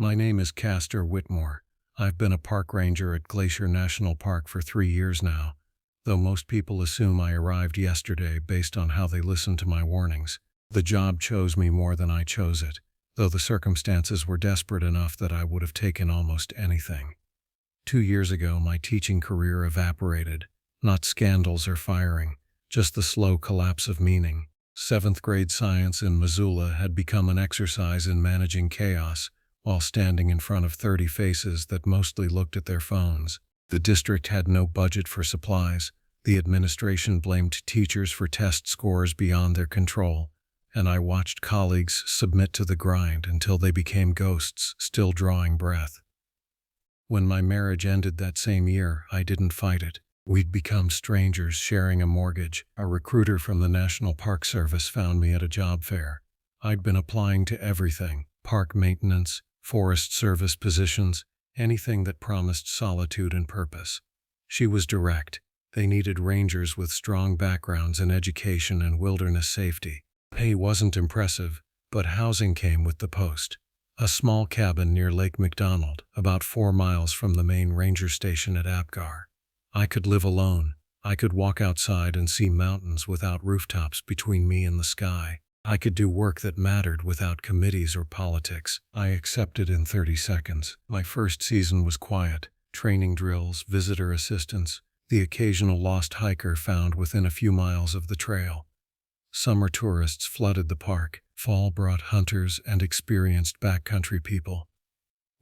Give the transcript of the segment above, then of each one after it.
My name is Castor Whitmore. I've been a park ranger at Glacier National Park for 3 years now, though most people assume I arrived yesterday based on how they listened to my warnings. The job chose me more than I chose it, though the circumstances were desperate enough that I would have taken almost anything. 2 years ago, my teaching career evaporated. Not scandals or firing, just the slow collapse of meaning. 7th grade science in Missoula had become an exercise in managing chaos while standing in front of 30 faces that mostly looked at their phones. The district had no budget for supplies. The administration blamed teachers for test scores beyond their control, and I watched colleagues submit to the grind until they became ghosts, still drawing breath. When my marriage ended that same year, I didn't fight it. We'd become strangers sharing a mortgage. A recruiter from the National Park Service found me at a job fair. I'd been applying to everything: park maintenance, forest service positions, anything that promised solitude and purpose. She was direct. They needed rangers with strong backgrounds in education and wilderness safety. Pay wasn't impressive, but housing came with the post. A small cabin near Lake McDonald, about 4 miles from the main ranger station at Apgar. I could live alone. I could walk outside and see mountains without rooftops between me and the sky. I could do work that mattered without committees or politics. I accepted in 30 seconds. My first season was quiet. Training drills, visitor assistance, the occasional lost hiker found within a few miles of the trail. Summer tourists flooded the park. Fall brought hunters and experienced backcountry people.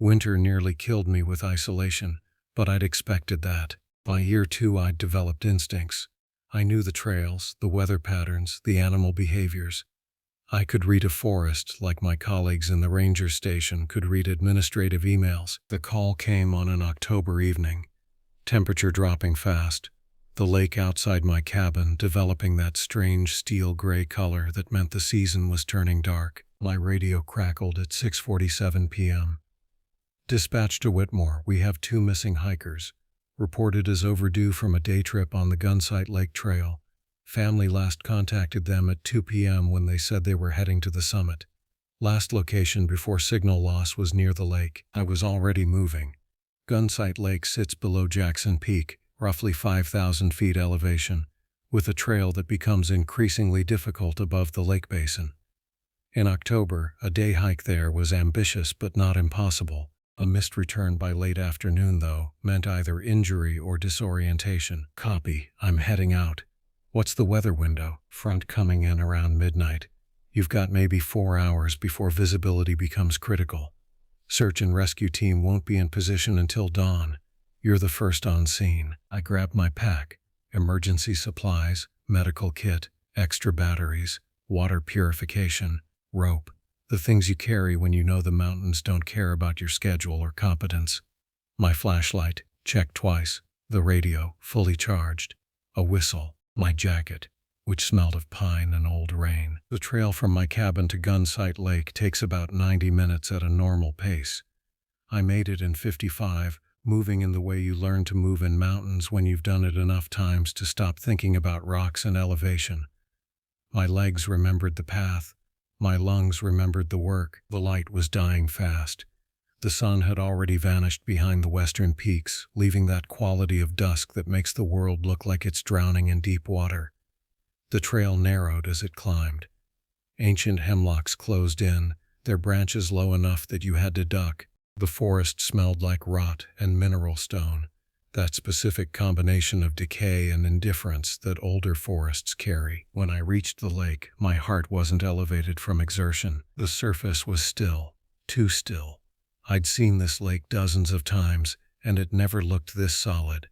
Winter nearly killed me with isolation, but I'd expected that. By year 2, I'd developed instincts. I knew the trails, the weather patterns, the animal behaviors. I could read a forest like my colleagues in the ranger station could read administrative emails. The call came on an October evening. Temperature dropping fast. The lake outside my cabin developing that strange steel-gray color that meant the season was turning dark. My radio crackled at 6:47 p.m. Dispatch to Whitmore, we have 2 missing hikers. Reported as overdue from a day trip on the Gunsight Lake Trail. Family last contacted them at 2 p.m. when they said they were heading to the summit. Last location before signal loss was near the lake. I was already moving. Gunsight Lake sits below Jackson Peak, roughly 5,000 feet elevation, with a trail that becomes increasingly difficult above the lake basin. In October, a day hike there was ambitious but not impossible. A missed return by late afternoon, though, meant either injury or disorientation. Copy, I'm heading out. What's the weather window? Front coming in around midnight. You've got maybe 4 hours before visibility becomes critical. Search and rescue team won't be in position until dawn. You're the first on scene. I grabbed my pack. Emergency supplies, medical kit, extra batteries, water purification, rope. The things you carry when you know the mountains don't care about your schedule or competence. My flashlight, checked twice. The radio, fully charged. A whistle. My jacket, which smelled of pine and old rain. The trail from my cabin to Gunsight Lake takes about 90 minutes at a normal pace. I made it in 55, moving in the way you learn to move in mountains when you've done it enough times to stop thinking about rocks and elevation. My legs remembered the path. My lungs remembered the work. The light was dying fast. The sun had already vanished behind the western peaks, leaving that quality of dusk that makes the world look like it's drowning in deep water. The trail narrowed as it climbed. Ancient hemlocks closed in, their branches low enough that you had to duck. The forest smelled like rot and mineral stone, that specific combination of decay and indifference that older forests carry. When I reached the lake, my heart wasn't elevated from exertion. The surface was still, too still. I'd seen this lake dozens of times, and it never looked this solid.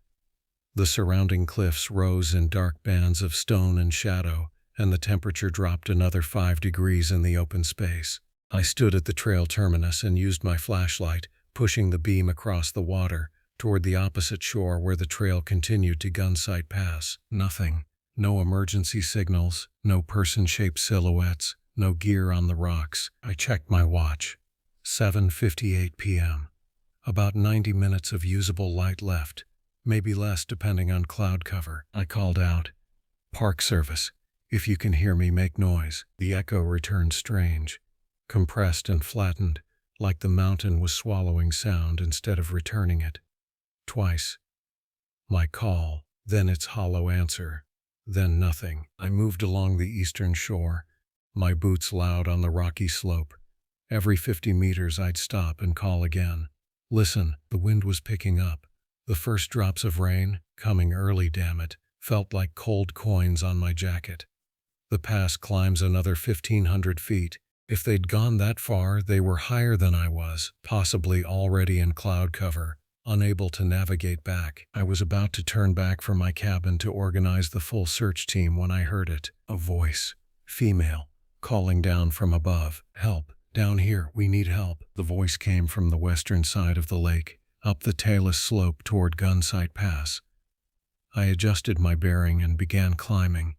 The surrounding cliffs rose in dark bands of stone and shadow, and the temperature dropped another 5 degrees in the open space. I stood at the trail terminus and used my flashlight, pushing the beam across the water, toward the opposite shore where the trail continued to Gunsight Pass. Nothing. No emergency signals, no person-shaped silhouettes, no gear on the rocks. I checked my watch. 7:58 p.m. About 90 minutes of usable light left, maybe less depending on cloud cover. I called out, "Park Service, if you can hear me, make noise." The echo returned strange, compressed and flattened, like the mountain was swallowing sound instead of returning it. Twice. My call, then its hollow answer, then nothing. I moved along the eastern shore, my boots loud on the rocky slope. Every 50 meters I'd stop and call again. Listen, the wind was picking up. The first drops of rain, coming early, damn it, felt like cold coins on my jacket. The pass climbs another 1,500 feet. If they'd gone that far, they were higher than I was, possibly already in cloud cover, unable to navigate back. I was about to turn back for my cabin to organize the full search team when I heard it. A voice, female, calling down from above. Help, down here, we need help. The voice came from the western side of the lake, up the Talus slope toward Gunsight Pass. I adjusted my bearing and began climbing.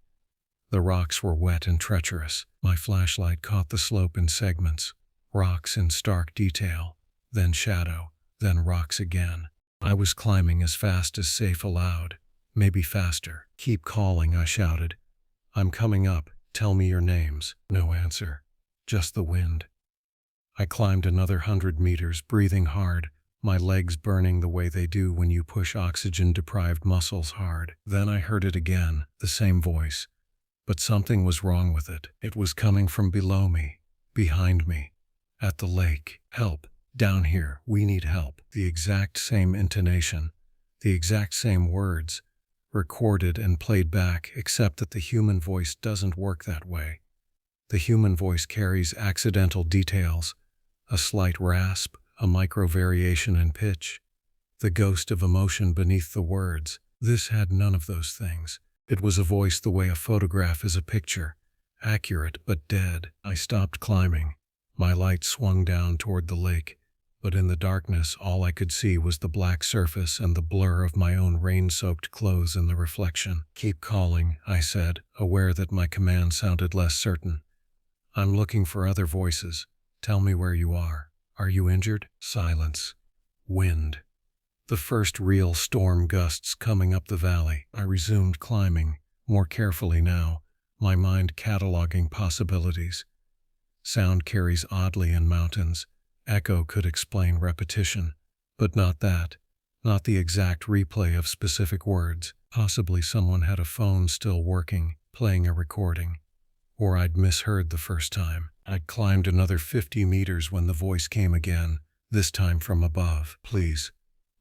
The rocks were wet and treacherous. My flashlight caught the slope in segments, rocks in stark detail, then shadow, then rocks again. I was climbing as fast as safe allowed, maybe faster. Keep calling, I shouted. I'm coming up, tell me your names. No answer, just the wind. I climbed another 100 meters, breathing hard, my legs burning the way they do when you push oxygen-deprived muscles hard. Then I heard it again, the same voice. But something was wrong with it. It was coming from below me, behind me, at the lake. Help, down here, we need help. The exact same intonation, the exact same words, recorded and played back, except that the human voice doesn't work that way. The human voice carries accidental details, a slight rasp, a micro variation in pitch, the ghost of emotion beneath the words. This had none of those things. It was a voice the way a photograph is a picture, accurate but dead. I stopped climbing. My light swung down toward the lake, but in the darkness all I could see was the black surface and the blur of my own rain-soaked clothes in the reflection. Keep calling, I said, aware that my command sounded less certain. I'm looking for other voices. Tell me where you are. Are you injured? Silence. Wind. The first real storm gusts coming up the valley. I resumed climbing, more carefully now, my mind cataloging possibilities. Sound carries oddly in mountains. Echo could explain repetition, but not that. Not the exact replay of specific words. Possibly someone had a phone still working, playing a recording. Or I'd misheard the first time. I'd climbed another 50 meters when the voice came again, this time from above. Please.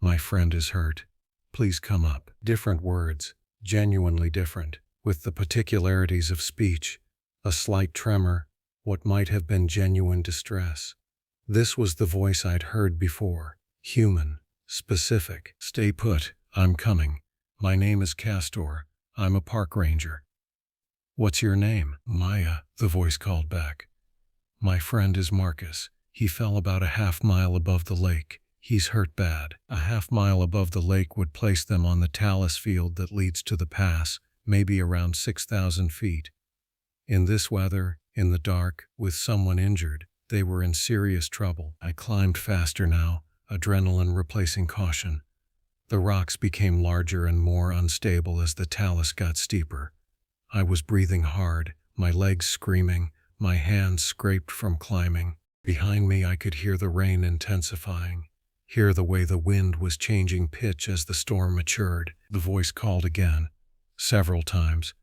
My friend is hurt. Please come up. Different words, genuinely different, with the particularities of speech, a slight tremor, what might have been genuine distress. This was the voice I'd heard before, human, specific. Stay put, I'm coming. My name is Castor, I'm a park ranger. What's your name? Maya, the voice called back. My friend is Marcus. He fell about a half-mile above the lake. He's hurt bad. A half-mile above the lake would place them on the talus field that leads to the pass, maybe around 6,000 feet. In this weather, in the dark, with someone injured, they were in serious trouble. I climbed faster now, adrenaline replacing caution. The rocks became larger and more unstable as the talus got steeper. I was breathing hard, my legs screaming, my hands scraped from climbing. Behind me I could hear the rain intensifying. Hear the way the wind was changing pitch as the storm matured. The voice called again, several times.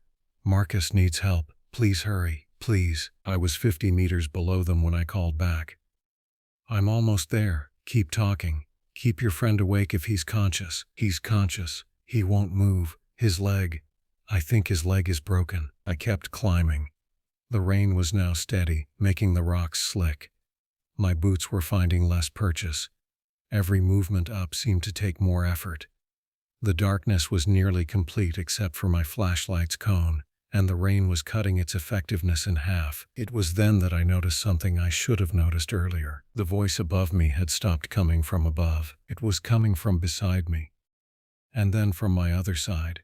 Marcus needs help. Please hurry, please. I was 50 meters below them when I called back. I'm almost there. Keep talking. Keep your friend awake if he's conscious. He's conscious. He won't move. His leg. I think his leg is broken. I kept climbing. The rain was now steady, making the rocks slick. My boots were finding less purchase. Every movement up seemed to take more effort. The darkness was nearly complete except for my flashlight's cone, and the rain was cutting its effectiveness in half. It was then that I noticed something I should have noticed earlier. The voice above me had stopped coming from above. It was coming from beside me. And then from my other side.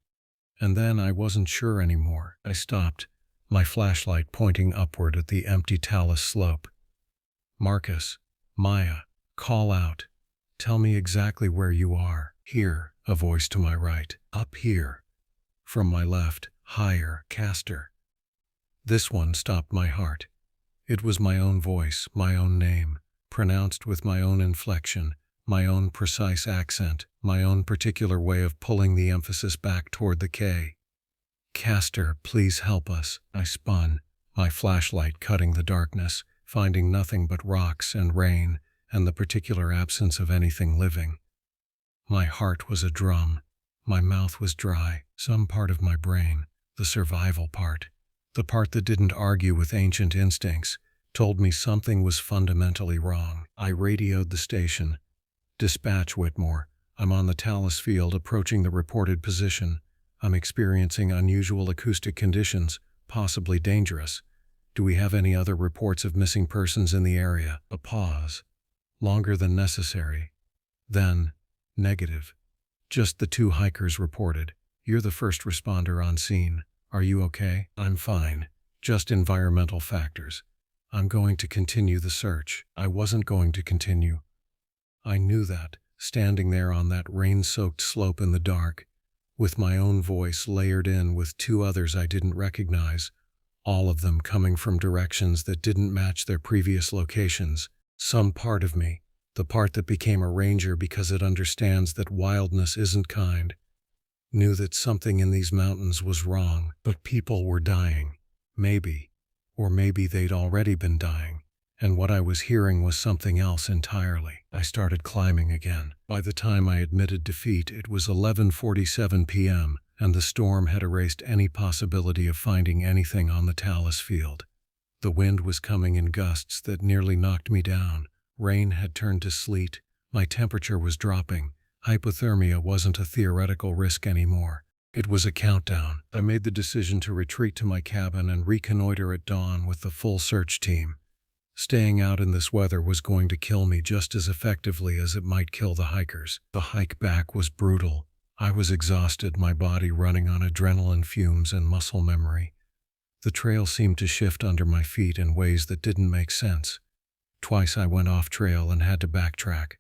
And then I wasn't sure anymore. I stopped, my flashlight pointing upward at the empty talus slope. Marcus, Maya, call out. Tell me exactly where you are. Here, a voice to my right. Up here. From my left, higher, Castor. This one stopped my heart. It was my own voice, my own name, pronounced with my own inflection, my own precise accent, my own particular way of pulling the emphasis back toward the K. "Castor, please help us." I spun, my flashlight cutting the darkness, finding nothing but rocks and rain and the particular absence of anything living. My heart was a drum. My mouth was dry. Some part of my brain, the survival part, the part that didn't argue with ancient instincts, told me something was fundamentally wrong. I radioed the station. "Dispatch, Whitmore. I'm on the Talus Field approaching the reported position. I'm experiencing unusual acoustic conditions, possibly dangerous. Do we have any other reports of missing persons in the area?" A pause. Longer than necessary. Then, negative. "Just the 2 hikers reported. You're the first responder on scene. Are you okay?" "I'm fine. Just environmental factors. I'm going to continue the search." I wasn't going to continue. I knew that, standing there on that rain-soaked slope in the dark, with my own voice layered in with 2 others I didn't recognize, all of them coming from directions that didn't match their previous locations. Some part of me, the part that became a ranger because it understands that wildness isn't kind, knew that something in these mountains was wrong. But people were dying. Maybe, or maybe they'd already been dying, and what I was hearing was something else entirely. I started climbing again. By the time I admitted defeat, it was 11:47 p.m., and the storm had erased any possibility of finding anything on the Talus Field. The wind was coming in gusts that nearly knocked me down. Rain had turned to sleet. My temperature was dropping. Hypothermia wasn't a theoretical risk anymore. It was a countdown. I made the decision to retreat to my cabin and reconnoiter at dawn with the full search team. Staying out in this weather was going to kill me just as effectively as it might kill the hikers. The hike back was brutal. I was exhausted, my body running on adrenaline fumes and muscle memory. The trail seemed to shift under my feet in ways that didn't make sense. Twice I went off trail and had to backtrack.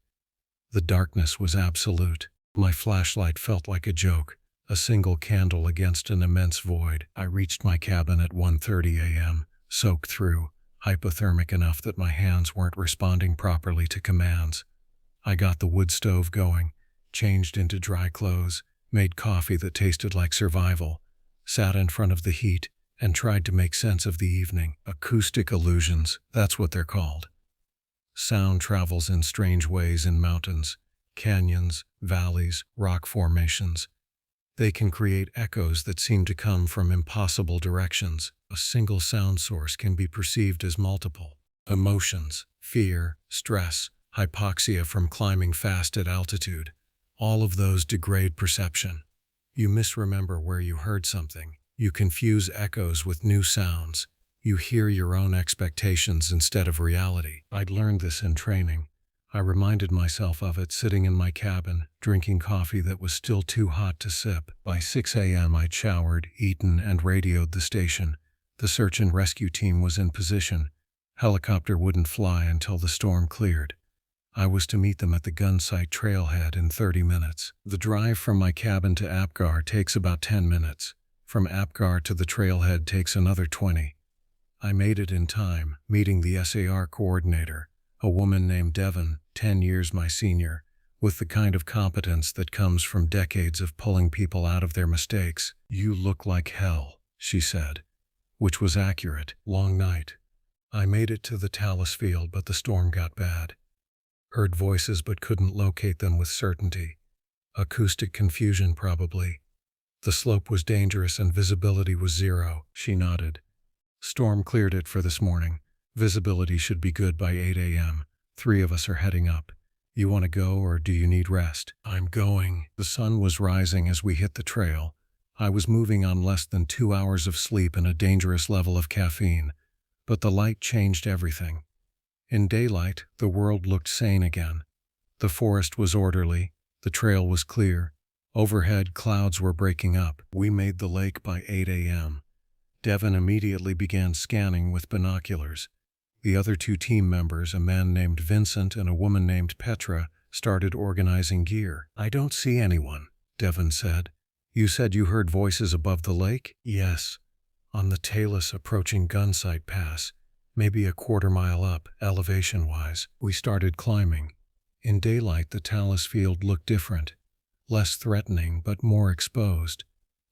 The darkness was absolute. My flashlight felt like a joke, a single candle against an immense void. I reached my cabin at 1:30 a.m., soaked through, hypothermic enough that my hands weren't responding properly to commands. I got the wood stove going, changed into dry clothes, made coffee that tasted like survival, sat in front of the heat, and tried to make sense of the evening. Acoustic illusions, that's what they're called. Sound travels in strange ways in mountains, canyons, valleys, rock formations. They can create echoes that seem to come from impossible directions. A single sound source can be perceived as multiple. Emotions, fear, stress, hypoxia from climbing fast at altitude. All of those degrade perception. You misremember where you heard something. You confuse echoes with new sounds. You hear your own expectations instead of reality. I'd learned this in training. I reminded myself of it sitting in my cabin, drinking coffee that was still too hot to sip. By 6 a.m. I'd showered, eaten, and radioed the station. The search and rescue team was in position. Helicopter wouldn't fly until the storm cleared. I was to meet them at the Gunsight trailhead in 30 minutes. The drive from my cabin to Apgar takes about 10 minutes. From Apgar to the trailhead takes another 20. I made it in time, meeting the SAR coordinator, a woman named Devon, 10 years my senior, with the kind of competence that comes from decades of pulling people out of their mistakes. "You look like hell," she said, which was accurate. Long night. I made it to the Talus Field, but the storm got bad. Heard voices but couldn't locate them with certainty. Acoustic confusion, probably. The slope was dangerous and visibility was 0. She nodded. "Storm cleared it for this morning. Visibility should be good by 8 a.m. 3 of us are heading up. You want to go or do you need rest?" "I'm going." The sun was rising as we hit the trail. I was moving on less than 2 hours of sleep and a dangerous level of caffeine. But the light changed everything. In daylight, the world looked sane again. The forest was orderly. The trail was clear. Overhead, clouds were breaking up. We made the lake by 8 a.m. Devon immediately began scanning with binoculars. The other 2 team members, a man named Vincent and a woman named Petra, started organizing gear. "I don't see anyone," Devon said. "You said you heard voices above the lake?" "Yes. On the Talus approaching Gunsight Pass. maybe a quarter-mile up, elevation-wise. We started climbing. In daylight, the talus field looked different. Less threatening, but more exposed.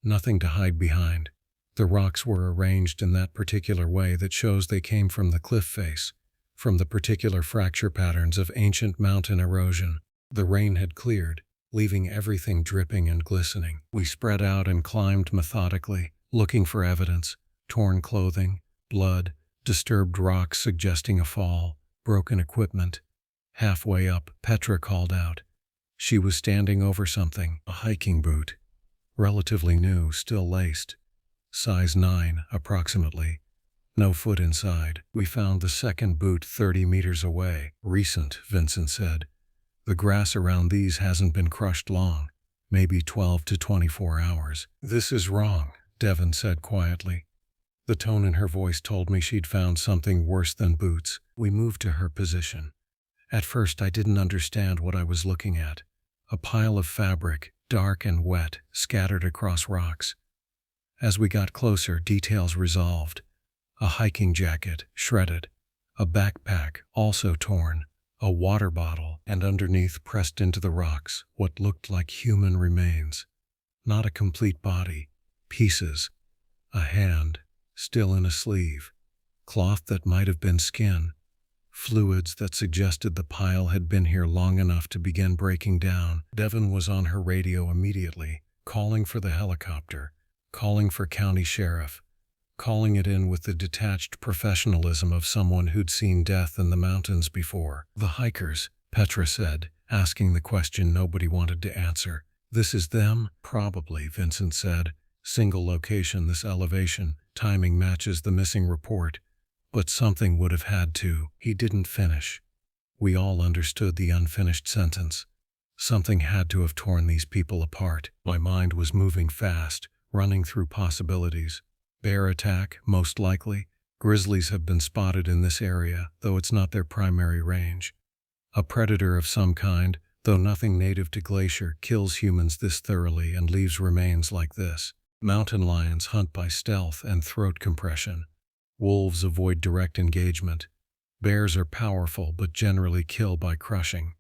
Nothing to hide behind. The rocks were arranged in that particular way that shows they came from the cliff face, from the particular fracture patterns of ancient mountain erosion. The rain had cleared, leaving everything dripping and glistening. We spread out and climbed methodically, looking for evidence: torn clothing, blood, disturbed rocks suggesting a fall, broken equipment. Halfway up, Petra called out. She was standing over something, a hiking boot. Relatively new, still laced. Size 9, approximately. No foot inside. We found the second boot 30 meters away. Recent, Vincent said. The grass around these hasn't been crushed long. Maybe 12 to 24 hours. This is wrong, Devon said quietly. The tone in her voice told me she'd found something worse than boots. We moved to her position. At first I didn't understand what I was looking at. A pile of fabric, dark and wet, scattered across rocks. As we got closer, details resolved. A hiking jacket, shredded. A backpack, also torn. A water bottle, and underneath, pressed into the rocks, what looked like human remains. Not a complete body. Pieces. A hand, still in a sleeve. Cloth that might have been skin. Fluids that suggested the pile had been here long enough to begin breaking down. Devon was on her radio immediately, calling for the helicopter, calling for county sheriff, calling it in with the detached professionalism of someone who'd seen death in the mountains before. The hikers, Petra said, asking the question nobody wanted to answer. This is them? Probably, Vincent said. Single location, this elevation, timing matches the missing report. But something would have had to. He didn't finish. We all understood the unfinished sentence. Something had to have torn these people apart. My mind was moving fast, running through possibilities. Bear attack, most likely. Grizzlies have been spotted in this area, though it's not their primary range. A predator of some kind, though nothing native to Glacier, kills humans this thoroughly and leaves remains like this. Mountain lions hunt by stealth and throat compression. Wolves avoid direct engagement. Bears are powerful but generally kill by crushing.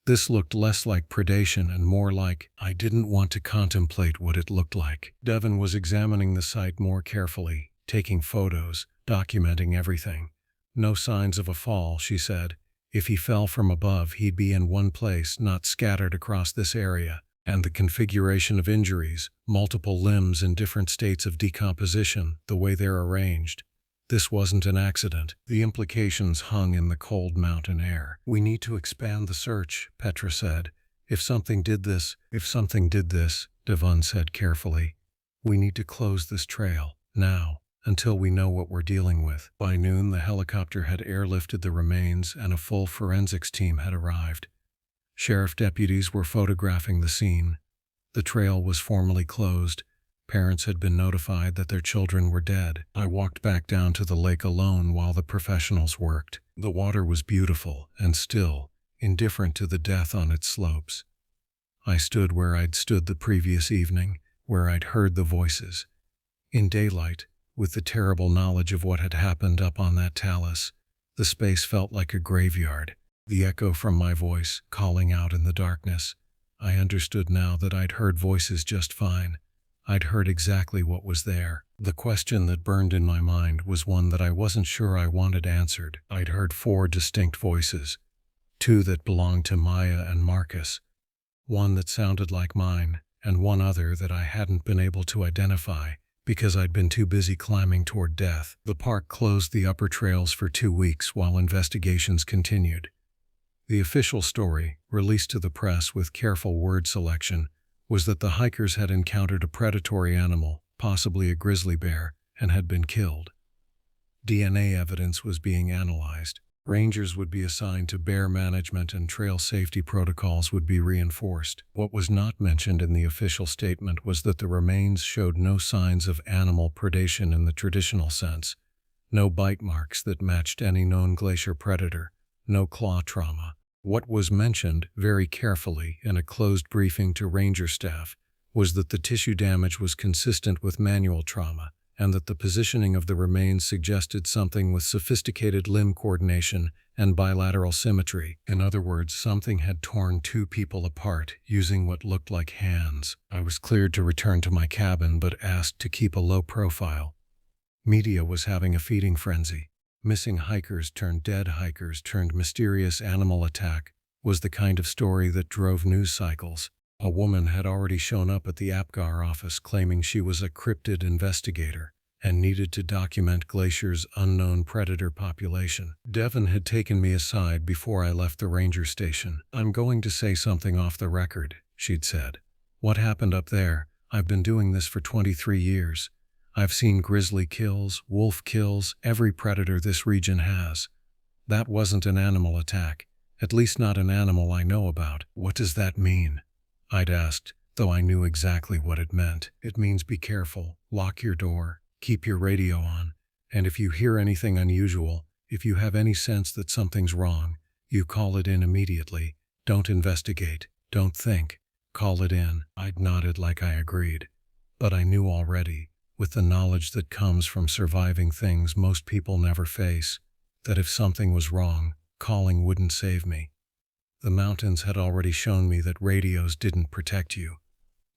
This looked less like predation and more like, I didn't want to contemplate what it looked like. Devon was examining the site more carefully, taking photos, documenting everything. No signs of a fall, she said. If he fell from above, he'd be in one place, not scattered across this area. And the configuration of injuries, multiple limbs in different states of decomposition, the way they're arranged. This wasn't an accident. The implications hung in the cold mountain air. We need to expand the search, Petra said. If something did this, Devon said carefully. We need to close this trail, now, until we know what we're dealing with. By noon, the helicopter had airlifted the remains and a full forensics team had arrived. Sheriff deputies were photographing the scene. The trail was formally closed. Parents had been notified that their children were dead. I walked back down to the lake alone while the professionals worked. The water was beautiful and still, indifferent to the death on its slopes. I stood where I'd stood the previous evening, where I'd heard the voices. In daylight, with the terrible knowledge of what had happened up on that talus, the space felt like a graveyard. The echo from my voice, calling out in the darkness. I understood now that I'd heard voices just fine. I'd heard exactly what was there. The question that burned in my mind was one that I wasn't sure I wanted answered. I'd heard 4 distinct voices. 2 that belonged to Maya and Marcus. One that sounded like mine, and one other that I hadn't been able to identify because I'd been too busy climbing toward death. The park closed the upper trails for 2 weeks while investigations continued. The official story, released to the press with careful word selection, was that the hikers had encountered a predatory animal, possibly a grizzly bear, and had been killed. DNA evidence was being analyzed. Rangers would be assigned to bear management and trail safety protocols would be reinforced. What was not mentioned in the official statement was that the remains showed no signs of animal predation in the traditional sense. No bite marks that matched any known glacier predator. No claw trauma. What was mentioned, very carefully, in a closed briefing to ranger staff, was that the tissue damage was consistent with manual trauma, and that the positioning of the remains suggested something with sophisticated limb coordination and bilateral symmetry. In other words, something had torn two people apart using what looked like hands. I was cleared to return to my cabin but asked to keep a low profile. Media was having a feeding frenzy. Missing hikers turned dead hikers turned mysterious animal attack was the kind of story that drove news cycles. A woman had already shown up at the APGAR office claiming she was a cryptid investigator and needed to document Glacier's unknown predator population. Devon had taken me aside before I left the ranger station. "I'm going to say something off the record," she'd said. "What happened up there? I've been doing this for 23 years. I've seen grizzly kills, wolf kills, every predator this region has. That wasn't an animal attack, at least not an animal I know about." "What does that mean?" I'd asked, though I knew exactly what it meant. "It means be careful, lock your door, keep your radio on, and if you hear anything unusual, if you have any sense that something's wrong, you call it in immediately. Don't investigate, don't think, call it in." I'd nodded like I agreed, but I knew already, with the knowledge that comes from surviving things most people never face, that if something was wrong, calling wouldn't save me. The mountains had already shown me that radios didn't protect you.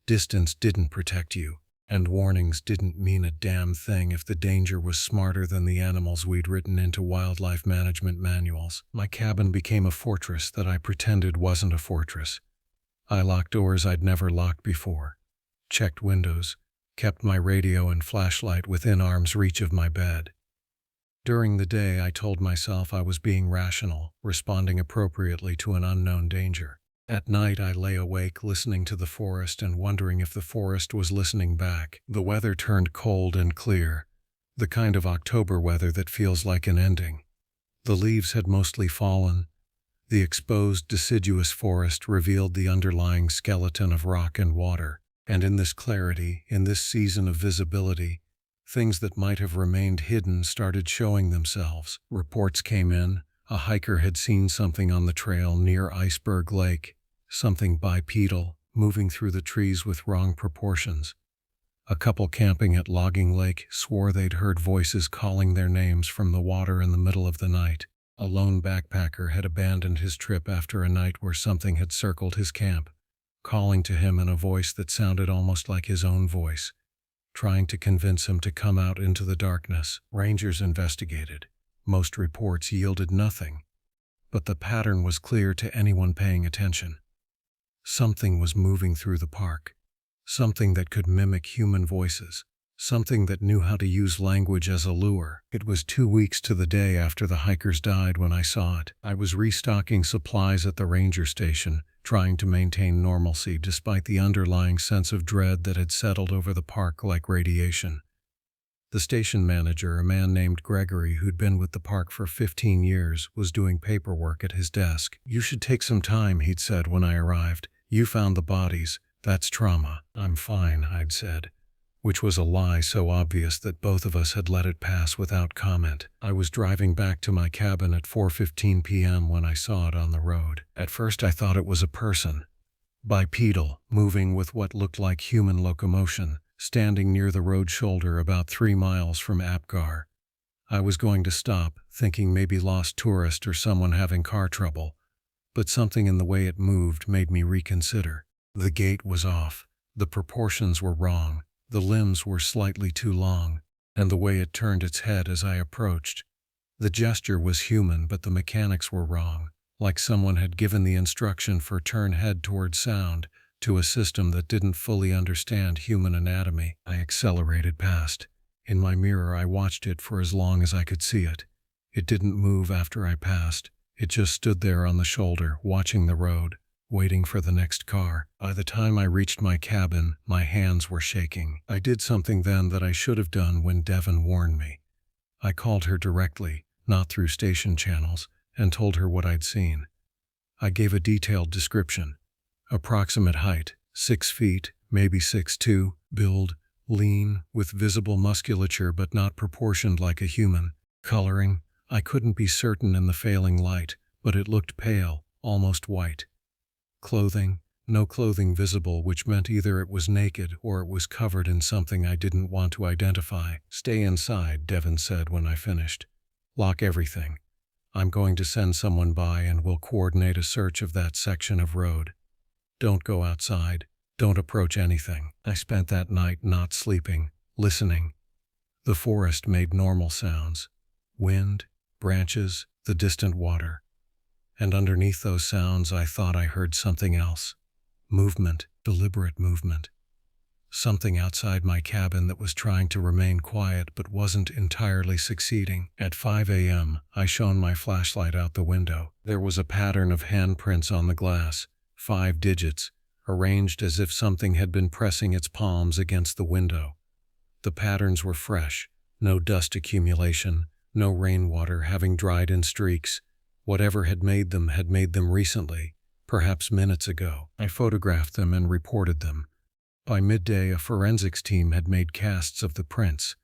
Distance didn't protect you, and warnings didn't mean a damn thing if the danger was smarter than the animals we'd written into wildlife management manuals. My cabin became a fortress that I pretended wasn't a fortress. I locked doors I'd never locked before, checked windows, kept my radio and flashlight within arm's reach of my bed. During the day, I told myself I was being rational, responding appropriately to an unknown danger. At night, I lay awake listening to the forest and wondering if the forest was listening back. The weather turned cold and clear, the kind of October weather that feels like an ending. The leaves had mostly fallen. The exposed, deciduous forest revealed the underlying skeleton of rock and water. And in this clarity, in this season of visibility, things that might have remained hidden started showing themselves. Reports came in. A hiker had seen something on the trail near Iceberg Lake, something bipedal, moving through the trees with wrong proportions. A couple camping at Logging Lake swore they'd heard voices calling their names from the water in the middle of the night. A lone backpacker had abandoned his trip after a night where something had circled his camp, calling to him in a voice that sounded almost like his own voice, trying to convince him to come out into the darkness. Rangers investigated. Most reports yielded nothing, but the pattern was clear to anyone paying attention. Something was moving through the park, something that could mimic human voices, something that knew how to use language as a lure. It was 2 weeks to the day after the hikers died when I saw it. I was restocking supplies at the ranger station, trying to maintain normalcy despite the underlying sense of dread that had settled over the park like radiation. The station manager, a man named Gregory who'd been with the park for 15 years, was doing paperwork at his desk. "You should take some time," he'd said when I arrived. "You found the bodies. That's trauma." "I'm fine," I'd said, which was a lie so obvious that both of us had let it pass without comment. I was driving back to my cabin at 4:15 p.m. when I saw it on the road. At first I thought it was a person, bipedal, moving with what looked like human locomotion, standing near the road shoulder about 3 miles from APGAR. I was going to stop, thinking maybe lost tourist or someone having car trouble, but something in the way it moved made me reconsider. The gait was off, the proportions were wrong, the limbs were slightly too long, and the way it turned its head as I approached. The gesture was human, but the mechanics were wrong, like someone had given the instruction for turn head toward sound to a system that didn't fully understand human anatomy. I accelerated past. In my mirror, I watched it for as long as I could see it. It didn't move after I passed. It just stood there on the shoulder, watching the road, waiting for the next car. By the time I reached my cabin, my hands were shaking. I did something then that I should have done when Devon warned me. I called her directly, not through station channels, and told her what I'd seen. I gave a detailed description. Approximate height, 6 feet, maybe 6'2", build, lean, with visible musculature but not proportioned like a human. Coloring, I couldn't be certain in the failing light, but it looked pale, almost white. Clothing, No clothing visible, which meant either it was naked or it was covered in something I didn't want to identify. "Stay inside," Devin said when I finished. "Lock everything. I'm going to send someone by and we'll coordinate a search of that section of road. Don't go outside. Don't approach anything." I spent that night not sleeping, listening. The forest made normal sounds. Wind, branches, the distant water. And underneath those sounds I thought I heard something else. Movement, deliberate movement. Something outside my cabin that was trying to remain quiet but wasn't entirely succeeding. At 5 a.m., I shone my flashlight out the window. There was a pattern of handprints on the glass, 5 digits, arranged as if something had been pressing its palms against the window. The patterns were fresh, no dust accumulation, no rainwater having dried in streaks. Whatever had made them recently, perhaps minutes ago. I photographed them and reported them. By midday, a forensics team had made casts of the prints.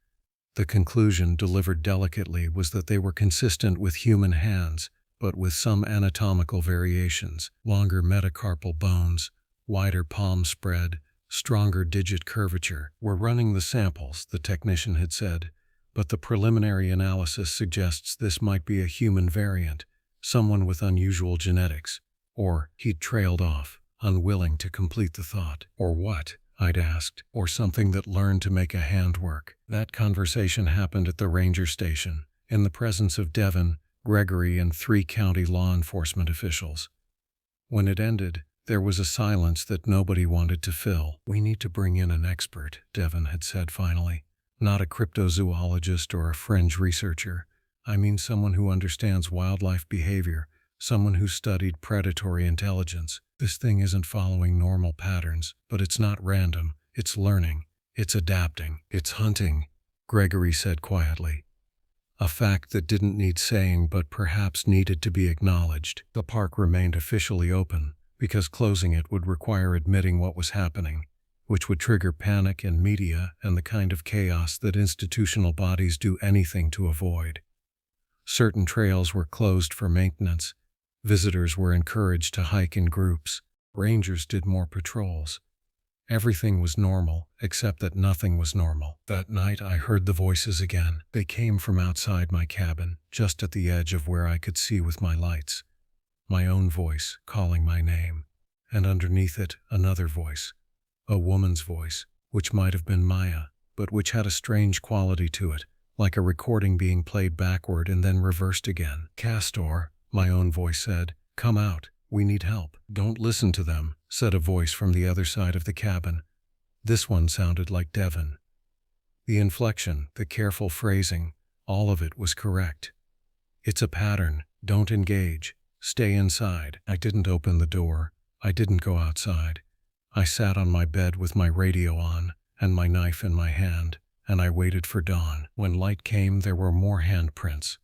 The conclusion, delivered delicately, was that they were consistent with human hands, but with some anatomical variations: longer metacarpal bones, wider palm spread, stronger digit curvature. "We're running the samples," the technician had said, "but the preliminary analysis suggests this might be a human variant, someone with unusual genetics." Or, he'd trailed off, unwilling to complete the thought. "Or what?" I'd asked. "Or something that learned to make a hand work." That conversation happened at the ranger station, in the presence of Devin, Gregory, and 3 county law enforcement officials. When it ended, there was a silence that nobody wanted to fill. "We need to bring in an expert," Devin had said finally. "Not a cryptozoologist or a fringe researcher. I mean someone who understands wildlife behavior, someone who studied predatory intelligence. This thing isn't following normal patterns, but it's not random. It's learning. It's adapting. It's hunting," Gregory said quietly. A fact that didn't need saying but perhaps needed to be acknowledged. The park remained officially open, because closing it would require admitting what was happening, which would trigger panic and media and the kind of chaos that institutional bodies do anything to avoid. Certain trails were closed for maintenance. Visitors were encouraged to hike in groups. Rangers did more patrols. Everything was normal, except that nothing was normal. That night I heard the voices again. They came from outside my cabin, just at the edge of where I could see with my lights. My own voice, calling my name. And underneath it, another voice. A woman's voice, which might have been Maya, but which had a strange quality to it, like a recording being played backward and then reversed again. "Castor," my own voice said, "come out. We need help." "Don't listen to them," said a voice from the other side of the cabin. This one sounded like Devin. The inflection, the careful phrasing, all of it was correct. "It's a pattern. Don't engage. Stay inside." I didn't open the door. I didn't go outside. I sat on my bed with my radio on and my knife in my hand, and I waited for dawn. When light came, there were more handprints,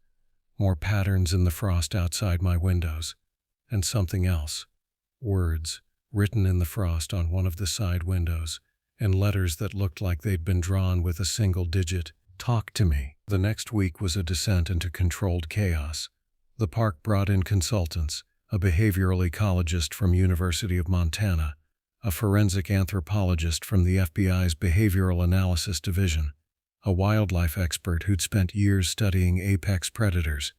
more patterns in the frost outside my windows, and something else. Words, written in the frost on one of the side windows, in letters that looked like they'd been drawn with a single digit. "Talk to me." The next week was a descent into controlled chaos. The park brought in consultants, a behavioral ecologist from University of Montana, a forensic anthropologist from the FBI's Behavioral Analysis Division, a wildlife expert who'd spent years studying apex predators.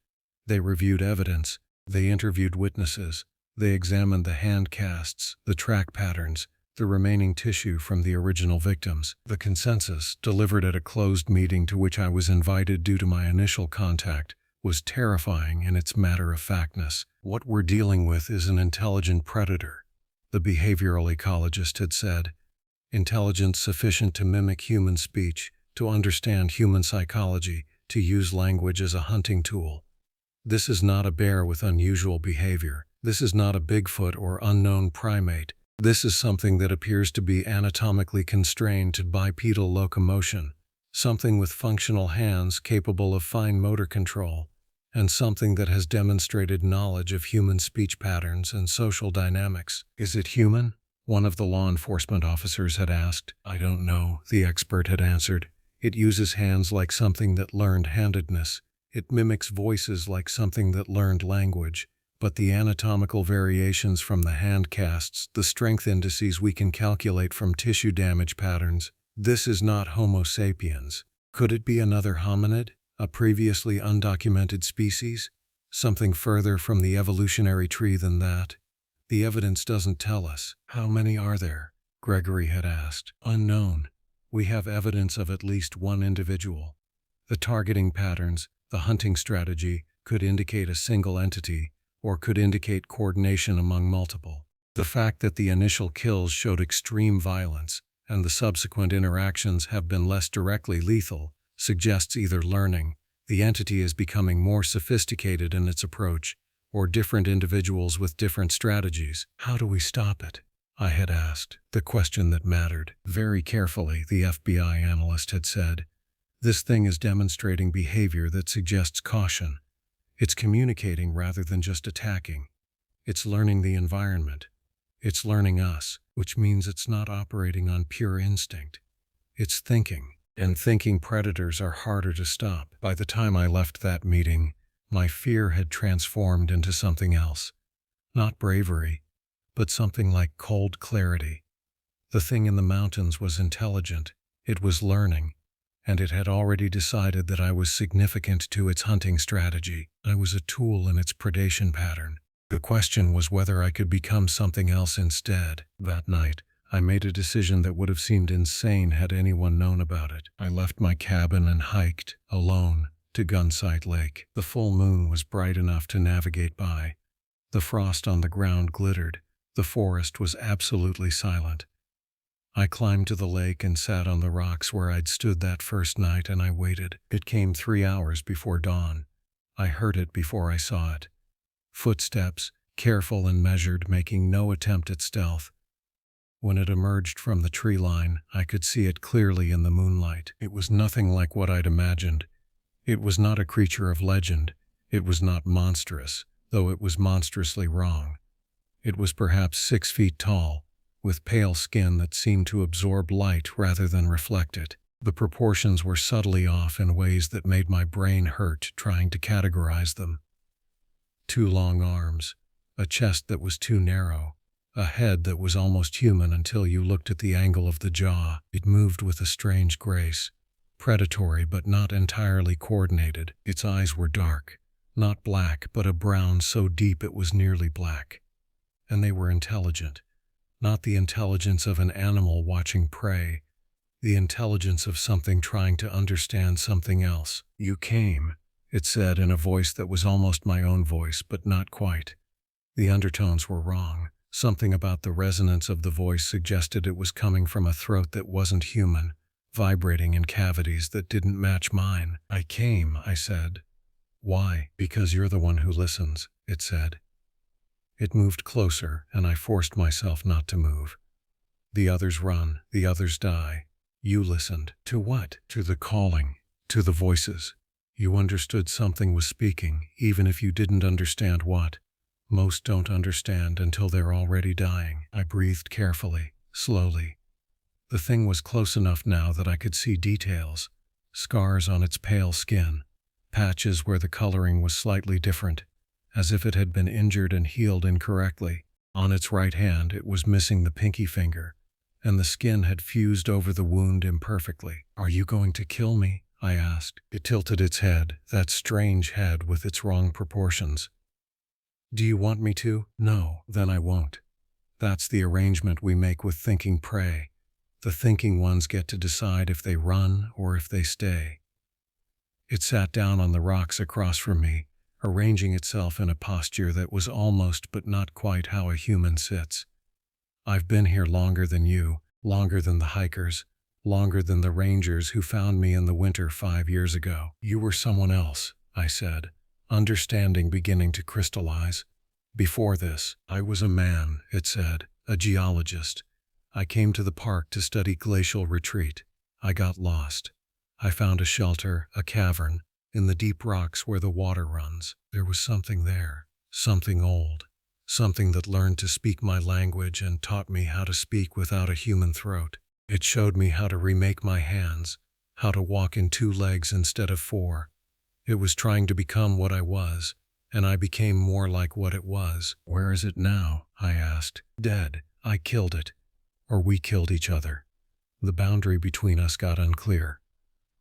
They reviewed evidence, they interviewed witnesses, they examined the hand casts, the track patterns, the remaining tissue from the original victims. The consensus, delivered at a closed meeting to which I was invited due to my initial contact, was terrifying in its matter-of-factness. "What we're dealing with is an intelligent predator," the behavioral ecologist had said. "Intelligence sufficient to mimic human speech, to understand human psychology, to use language as a hunting tool. This is not a bear with unusual behavior. This is not a Bigfoot or unknown primate. This is something that appears to be anatomically constrained to bipedal locomotion, something with functional hands capable of fine motor control, and something that has demonstrated knowledge of human speech patterns and social dynamics." "Is it human?" one of the law enforcement officers had asked. "I don't know," the expert had answered. "It uses hands like something that learned handedness. It mimics voices like something that learned language. but the anatomical variations from the hand casts, the strength indices we can calculate from tissue damage patterns. This is not Homo sapiens. Could it be another hominid, a previously undocumented species? Something further from the evolutionary tree than that? The evidence doesn't tell us. How many are there? Gregory had asked. Unknown. We have evidence of at least one individual. The targeting patterns, the hunting strategy, could indicate a single entity, or could indicate coordination among multiple. The fact that the initial kills showed extreme violence, and the subsequent interactions have been less directly lethal, suggests either learning, the entity is becoming more sophisticated in its approach, or different individuals with different strategies. How do we stop it? I had asked, the question that mattered. Very carefully, the FBI analyst had said, this thing is demonstrating behavior that suggests caution. It's communicating rather than just attacking. It's learning the environment. It's learning us, which means it's not operating on pure instinct. It's thinking, and thinking predators are harder to stop. By the time I left that meeting, my fear had transformed into something else. Not bravery, but something like cold clarity. The thing in the mountains was intelligent, it was learning, and it had already decided that I was significant to its hunting strategy. I was a tool in its predation pattern. The question was whether I could become something else instead. That night, I made a decision that would have seemed insane had anyone known about it. I left my cabin and hiked, alone, to Gunsight Lake. The full moon was bright enough to navigate by. The frost on the ground glittered. The forest was absolutely silent. I climbed to the lake and sat on the rocks where I'd stood that first night, and I waited. It came 3 hours before dawn. I heard it before I saw it. Footsteps, careful and measured, making no attempt at stealth. When it emerged from the tree line, I could see it clearly in the moonlight. It was nothing like what I'd imagined. It was not a creature of legend. It was not monstrous, though it was monstrously wrong. It was perhaps 6 feet tall, with pale skin that seemed to absorb light rather than reflect it. The proportions were subtly off in ways that made my brain hurt trying to categorize them. 2 long arms, a chest that was too narrow, a head that was almost human until you looked at the angle of the jaw. It moved with a strange grace, predatory but not entirely coordinated. Its eyes were dark, not black, but a brown so deep it was nearly black. And they were intelligent. Not the intelligence of an animal watching prey, the intelligence of something trying to understand something else. You came, it said in a voice that was almost my own voice, but not quite. The undertones were wrong. Something about the resonance of the voice suggested it was coming from a throat that wasn't human, vibrating in cavities that didn't match mine. I came, I said. Why? Because you're the one who listens, it said. It moved closer, and I forced myself not to move. The others run, the others die. You listened. To what? To the calling, to the voices. You understood something was speaking, even if you didn't understand what. Most don't understand until they're already dying. I breathed carefully, slowly. The thing was close enough now that I could see details. Scars on its pale skin, patches where the coloring was slightly different, as if it had been injured and healed incorrectly. On its right hand, it was missing the pinky finger, and the skin had fused over the wound imperfectly. Are you going to kill me? I asked. It tilted its head, that strange head with its wrong proportions. Do you want me to? No, then I won't. That's the arrangement we make with thinking prey. The thinking ones get to decide if they run or if they stay. It sat down on the rocks across from me, arranging itself in a posture that was almost but not quite how a human sits. I've been here longer than you, longer than the hikers, longer than the rangers who found me in the winter 5 years ago. You were someone else, I said, understanding beginning to crystallize. Before this, I was a man, it said, a geologist. I came to the park to study glacial retreat. I got lost. I found a shelter, a cavern, in the deep rocks where the water runs. There was something there, something old, something that learned to speak my language and taught me how to speak without a human throat. It showed me how to remake my hands, how to walk in 2 legs instead of 4. It was trying to become what I was, and I became more like what it was. Where is it now? I asked. Dead. I killed it. Or we killed each other. The boundary between us got unclear.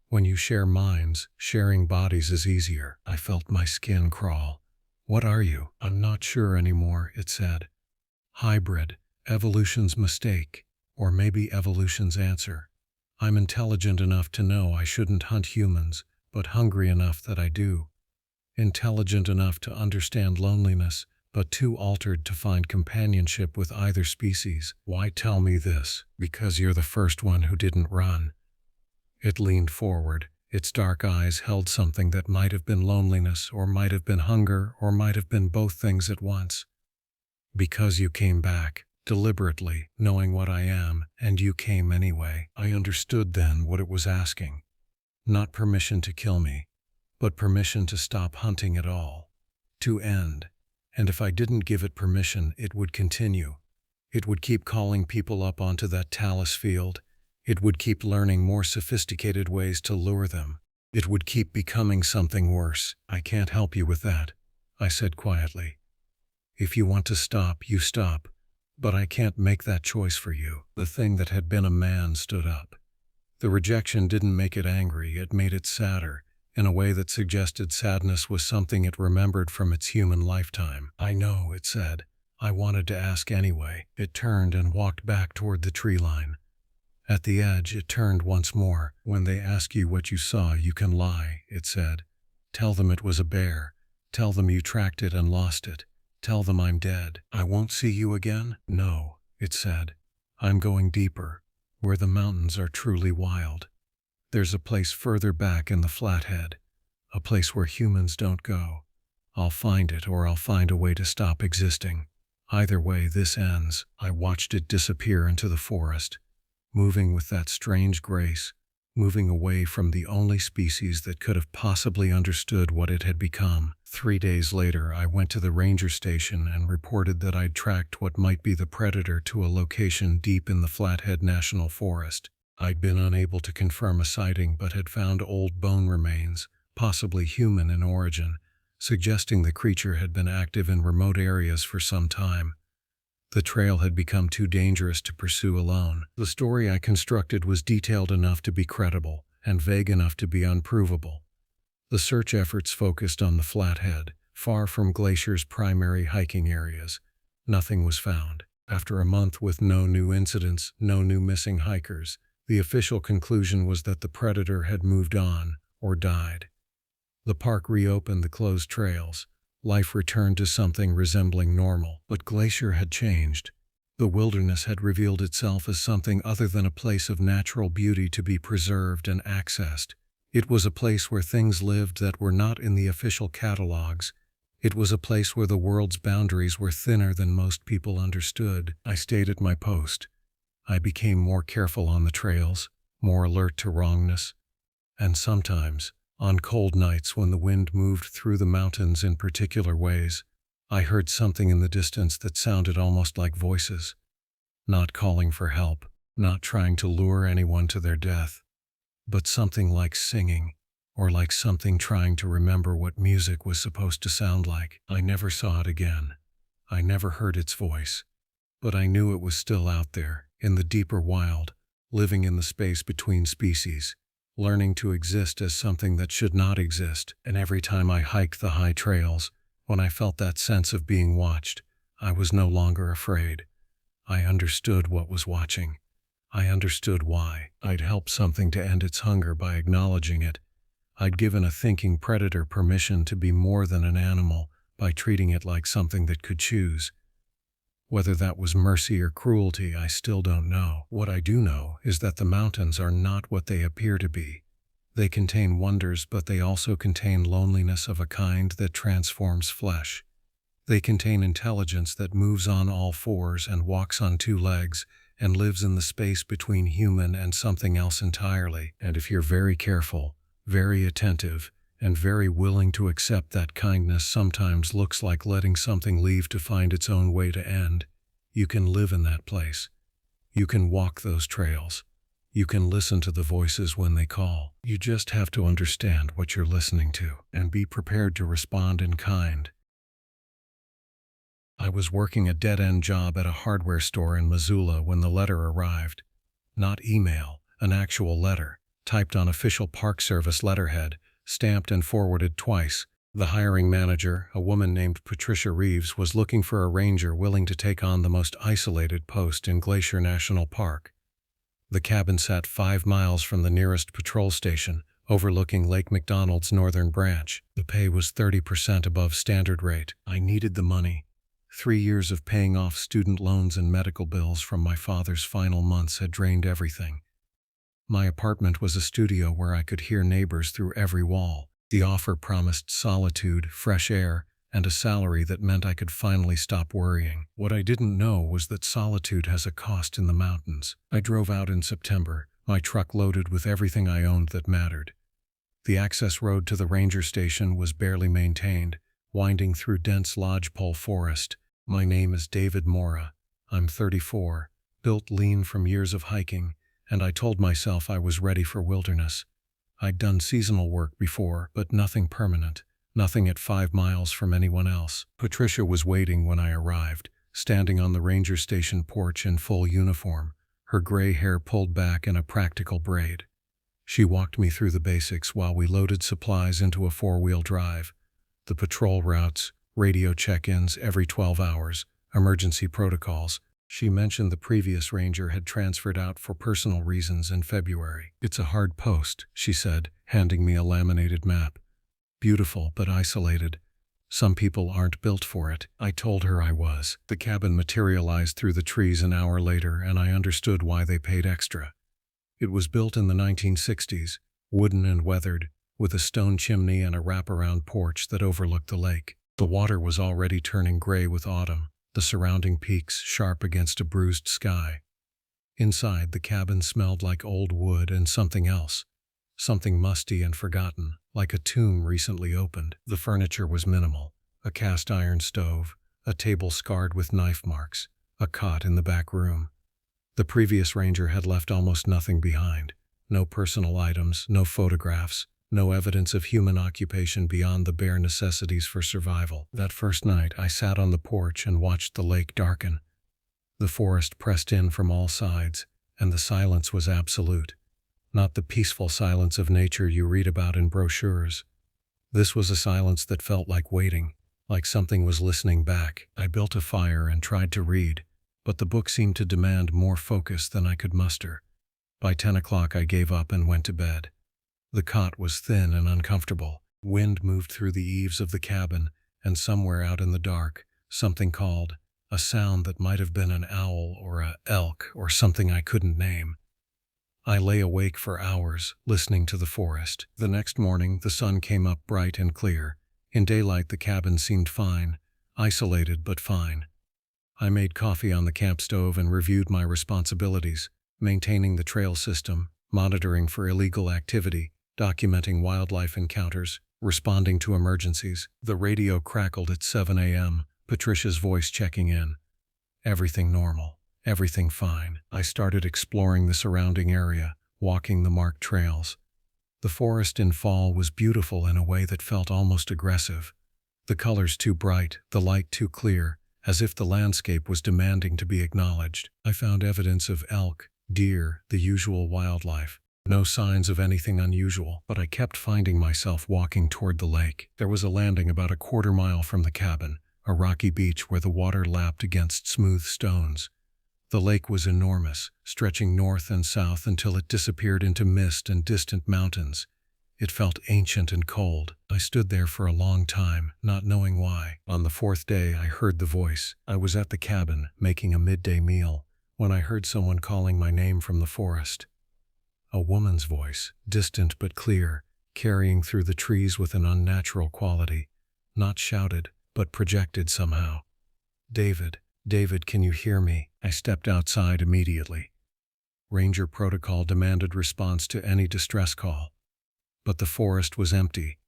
When you share minds, sharing bodies is easier. I felt my skin crawl. What are you? I'm not sure anymore, it said. Hybrid, evolution's mistake, or maybe evolution's answer. I'm intelligent enough to know I shouldn't hunt humans, but hungry enough that I do. Intelligent enough to understand loneliness, but too altered to find companionship with either species. Why tell me this? Because you're the first one who didn't run. It leaned forward. Its dark eyes held something that might have been loneliness, or might have been hunger, or might have been both things at once. Because you came back, deliberately, knowing what I am, and you came anyway. I understood then what it was asking. Not permission to kill me, but permission to stop hunting at all. To end. And if I didn't give it permission, it would continue. It would keep calling people up onto that talus field. It would keep learning more sophisticated ways to lure them. It would keep becoming something worse. I can't help you with that, I said quietly. If you want to stop, you stop. But I can't make that choice for you. The thing that had been a man stood up. The rejection didn't make it angry, it made it sadder, in a way that suggested sadness was something it remembered from its human lifetime. I know, it said. I wanted to ask anyway. It turned and walked back toward the tree line. At the edge, it turned once more. When they ask you what you saw, you can lie, it said. Tell them it was a bear. Tell them you tracked it and lost it. Tell them I'm dead. I won't see you again? No, it said. I'm going deeper, where the mountains are truly wild. There's a place further back in the Flathead, a place where humans don't go. I'll find it, or I'll find a way to stop existing. Either way, this ends. I watched it disappear into the forest, moving with that strange grace, moving away from the only species that could have possibly understood what it had become. 3 days later, I went to the ranger station and reported that I'd tracked what might be the predator to a location deep in the Flathead National Forest. I'd been unable to confirm a sighting, but had found old bone remains, possibly human in origin, suggesting the creature had been active in remote areas for some time. The trail had become too dangerous to pursue alone. The story I constructed was detailed enough to be credible, and vague enough to be unprovable. The search efforts focused on the Flathead, far from Glacier's primary hiking areas. Nothing was found. After a month with no new incidents, no new missing hikers, the official conclusion was that the predator had moved on, or died. The park reopened the closed trails. Life returned to something resembling normal. But Glacier had changed. The wilderness had revealed itself as something other than a place of natural beauty to be preserved and accessed. It was a place where things lived that were not in the official catalogs. It was a place where the world's boundaries were thinner than most people understood. I stayed at my post. I became more careful on the trails, more alert to wrongness. And sometimes, on cold nights when the wind moved through the mountains in particular ways, I heard something in the distance that sounded almost like voices. Not calling for help, not trying to lure anyone to their death, but something like singing, or like something trying to remember what music was supposed to sound like. I never saw it again. I never heard its voice. But I knew it was still out there, in the deeper wild, living in the space between species, learning to exist as something that should not exist. And every time I hiked the high trails, when I felt that sense of being watched, I was no longer afraid. I understood what was watching. I understood why. I'd helped something to end its hunger by acknowledging it. I'd given a thinking predator permission to be more than an animal by treating it like something that could choose. Whether that was mercy or cruelty, I still don't know. What I do know is that the mountains are not what they appear to be. They contain wonders, but they also contain loneliness of a kind that transforms flesh. They contain intelligence that moves on all fours and walks on two legs and lives in the space between human and something else entirely. And if you're very careful, very attentive, and very willing to accept that kindness sometimes looks like letting something leave to find its own way to end, you can live in that place. You can walk those trails. You can listen to the voices when they call. You just have to understand what you're listening to and be prepared to respond in kind. I was working a dead-end job at a hardware store in Missoula when the letter arrived. Not email, an actual letter, typed on official Park Service letterhead, stamped and forwarded twice. The hiring manager, a woman named Patricia Reeves, was looking for a ranger willing to take on the most isolated post in Glacier National Park. The cabin sat 5 miles from the nearest patrol station, overlooking Lake McDonald's northern branch. The pay was 30% above standard rate. I needed the money. 3 years of paying off student loans and medical bills from my father's final months had drained everything. My apartment was a studio where I could hear neighbors through every wall. The offer promised solitude, fresh air, and a salary that meant I could finally stop worrying. What I didn't know was that solitude has a cost in the mountains. I drove out in September, my truck loaded with everything I owned that mattered. The access road to the ranger station was barely maintained, winding through dense lodgepole forest. My name is David Mora. I'm 34, built lean from years of hiking, and I told myself I was ready for wilderness. I'd done seasonal work before, but nothing permanent, nothing at 5 miles from anyone else. Patricia was waiting when I arrived, standing on the ranger station porch in full uniform, her gray hair pulled back in a practical braid. She walked me through the basics while we loaded supplies into a 4-wheel drive. The patrol routes, radio check-ins every 12 hours, emergency protocols. She mentioned the previous ranger had transferred out for personal reasons in February. It's a hard post, she said, handing me a laminated map. Beautiful but isolated. Some people aren't built for it. I told her I was. The cabin materialized through the trees an hour later, and I understood why they paid extra. It was built in the 1960s, wooden and weathered, with a stone chimney and a wraparound porch that overlooked the lake. The water was already turning gray with autumn, the surrounding peaks sharp against a bruised sky. Inside, the cabin smelled like old wood and something else, something musty and forgotten, like a tomb recently opened. The furniture was minimal: a cast iron stove, a table scarred with knife marks, a cot in the back room. The previous ranger had left almost nothing behind. No personal items, no photographs, no evidence of human occupation beyond the bare necessities for survival. That first night, I sat on the porch and watched the lake darken. The forest pressed in from all sides, and the silence was absolute. Not the peaceful silence of nature you read about in brochures. This was a silence that felt like waiting, like something was listening back. I built a fire and tried to read, but the book seemed to demand more focus than I could muster. By 10 o'clock I gave up and went to bed. The cot was thin and uncomfortable. Wind moved through the eaves of the cabin, and somewhere out in the dark, something called, a sound that might have been an owl or a elk or something I couldn't name. I lay awake for hours, listening to the forest. The next morning, the sun came up bright and clear. In daylight, the cabin seemed fine, isolated but fine. I made coffee on the camp stove and reviewed my responsibilities, maintaining the trail system, monitoring for illegal activity, documenting wildlife encounters, responding to emergencies. The radio crackled at 7 a.m., Patricia's voice checking in. Everything normal. Everything fine. I started exploring the surrounding area, walking the marked trails. The forest in fall was beautiful in a way that felt almost aggressive. The colors too bright, the light too clear, as if the landscape was demanding to be acknowledged. I found evidence of elk, deer, the usual wildlife. No signs of anything unusual, but I kept finding myself walking toward the lake. There was a landing about a quarter-mile from the cabin, a rocky beach where the water lapped against smooth stones. The lake was enormous, stretching north and south until it disappeared into mist and distant mountains. It felt ancient and cold. I stood there for a long time, not knowing why. On the 4th day, I heard the voice. I was at the cabin, making a midday meal, when I heard someone calling my name from the forest. A woman's voice, distant but clear, carrying through the trees with an unnatural quality. Not shouted, but projected somehow. David. David, can you hear me? I stepped outside immediately. Ranger protocol demanded response to any distress call. But the forest was empty.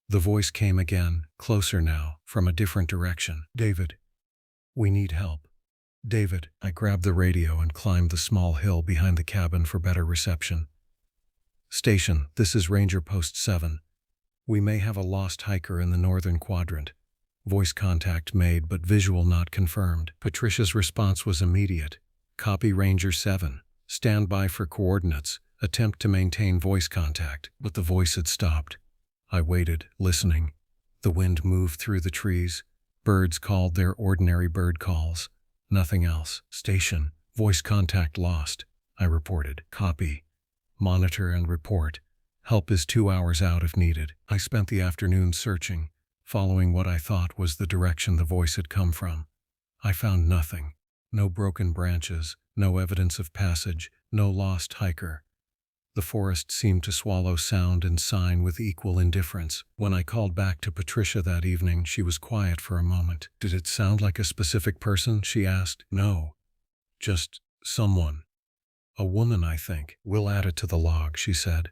The voice came again, closer now, from a different direction. David, we need help. David. I grabbed the radio and climbed the small hill behind the cabin for better reception. Station, this is Ranger Post 7. We may have a lost hiker in the northern quadrant. Voice contact made but visual not confirmed. Patricia's response was immediate. Copy Ranger 7. Stand by for coordinates. Attempt to maintain voice contact. But the voice had stopped. I waited, listening. The wind moved through the trees. Birds called their ordinary bird calls. Nothing else. Station. Voice contact lost. I reported. Copy. Monitor and report. Help is 2 hours out if needed. I spent the afternoon searching, following what I thought was the direction the voice had come from. I found nothing. No broken branches, no evidence of passage, no lost hiker. The forest seemed to swallow sound and sign with equal indifference. When I called back to Patricia that evening, she was quiet for a moment. Did it sound like a specific person? She asked. No. Just someone. A woman, I think. We'll add it to the log, she said.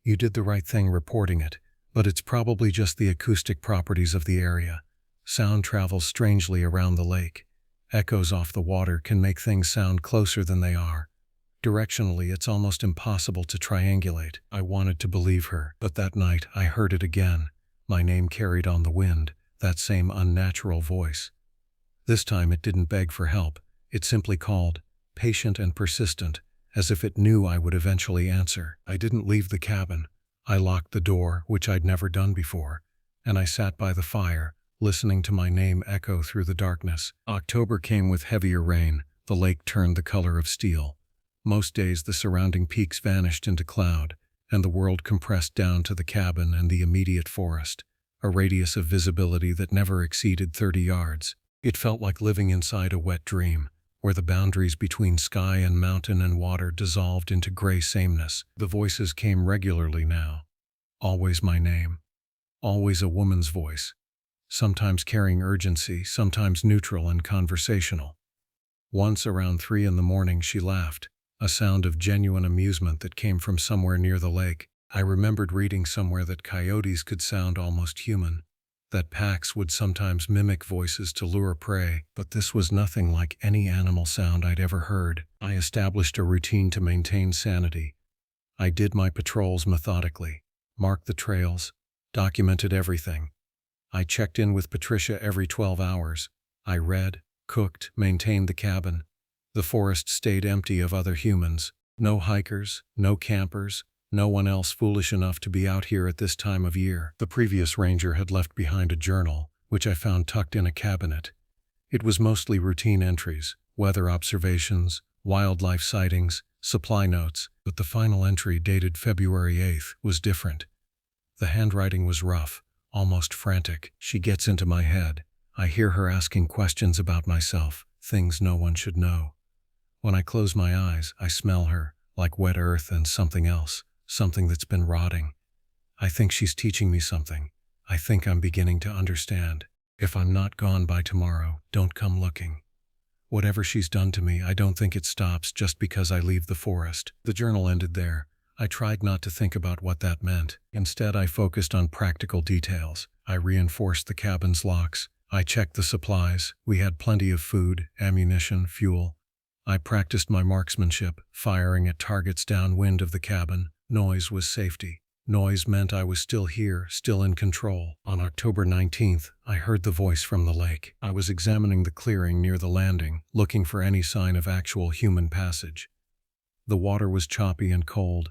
You did the right thing reporting it, but it's probably just the acoustic properties of the area. Sound travels strangely around the lake. Echoes off the water can make things sound closer than they are. Directionally, it's almost impossible to triangulate. I wanted to believe her, but that night I heard it again. My name carried on the wind, that same unnatural voice. This time it didn't beg for help. It simply called, patient and persistent, as if it knew I would eventually answer. I didn't leave the cabin. I locked the door, which I'd never done before, and I sat by the fire, listening to my name echo through the darkness. October came with heavier rain. The lake turned the color of steel. Most days the surrounding peaks vanished into cloud, and the world compressed down to the cabin and the immediate forest, a radius of visibility that never exceeded 30 yards. It felt like living inside a wet dream, where the boundaries between sky and mountain and water dissolved into gray sameness. The voices came regularly now. Always my name. Always a woman's voice. Sometimes carrying urgency, sometimes neutral and conversational. Once around 3 a.m, she laughed, a sound of genuine amusement that came from somewhere near the lake. I remembered reading somewhere that coyotes could sound almost human, that packs would sometimes mimic voices to lure prey, but this was nothing like any animal sound I'd ever heard. I established a routine to maintain sanity. I did my patrols methodically, marked the trails, documented everything. I checked in with Patricia every 12 hours. I read, cooked, maintained the cabin. The forest stayed empty of other humans. No hikers, no campers, no one else foolish enough to be out here at this time of year. The previous ranger had left behind a journal, which I found tucked in a cabinet. It was mostly routine entries, weather observations, wildlife sightings, supply notes, but the final entry dated February 8th was different. The handwriting was rough, almost frantic. She gets into my head. I hear her asking questions about myself, things no one should know. When I close my eyes, I smell her, like wet earth and something else. Something that's been rotting. I think she's teaching me something. I think I'm beginning to understand. If I'm not gone by tomorrow, don't come looking. Whatever she's done to me, I don't think it stops just because I leave the forest. The journal ended there. I tried not to think about what that meant. Instead, I focused on practical details. I reinforced the cabin's locks. I checked the supplies. We had plenty of food, ammunition, fuel. I practiced my marksmanship, firing at targets downwind of the cabin. Noise was safety. Noise meant I was still here, still in control. On October 19th, I heard the voice from the lake. I was examining the clearing near the landing, looking for any sign of actual human passage. The water was choppy and cold.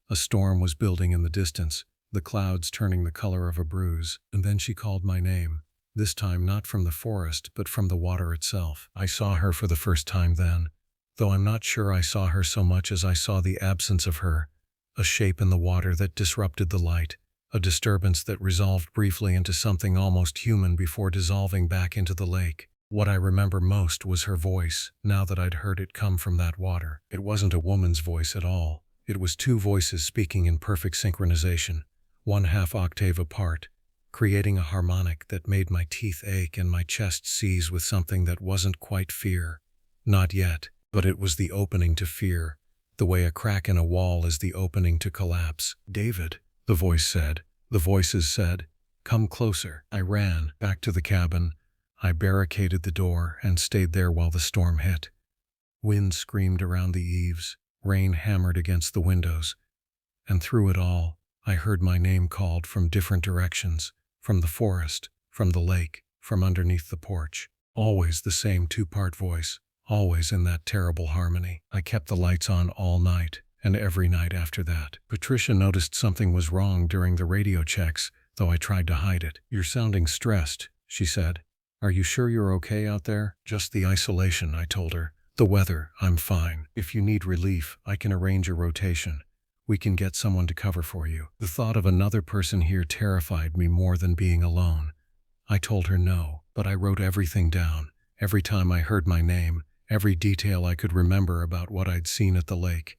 A storm was building in the distance, the clouds turning the color of a bruise. And then she called my name, this time not from the forest, but from the water itself. I saw her for the first time then, though I'm not sure I saw her so much as I saw the absence of her. A shape in the water that disrupted the light, a disturbance that resolved briefly into something almost human before dissolving back into the lake. What I remember most was her voice, now that I'd heard it come from that water. It wasn't a woman's voice at all. It was two voices speaking in perfect synchronization, 1/2 octave apart, creating a harmonic that made my teeth ache and my chest seize with something that wasn't quite fear. Not yet, but it was the opening to fear. The way a crack in a wall is the opening to collapse. David, the voice said. The voices said, come closer. I ran back to the cabin. I barricaded the door and stayed there while the storm hit. Wind screamed around the eaves. Rain hammered against the windows. And through it all, I heard my name called from different directions, from the forest, from the lake, from underneath the porch. Always the same two-part voice, always in that terrible harmony. I kept the lights on all night, and every night after that. Patricia noticed something was wrong during the radio checks, though I tried to hide it. "You're sounding stressed," she said. "Are you sure you're okay out there?" "Just the isolation," I told her. "The weather, I'm fine. If you need relief, I can arrange a rotation. We can get someone to cover for you." The thought of another person here terrified me more than being alone. I told her no, but I wrote everything down. Every time I heard my name, every detail I could remember about what I'd seen at the lake.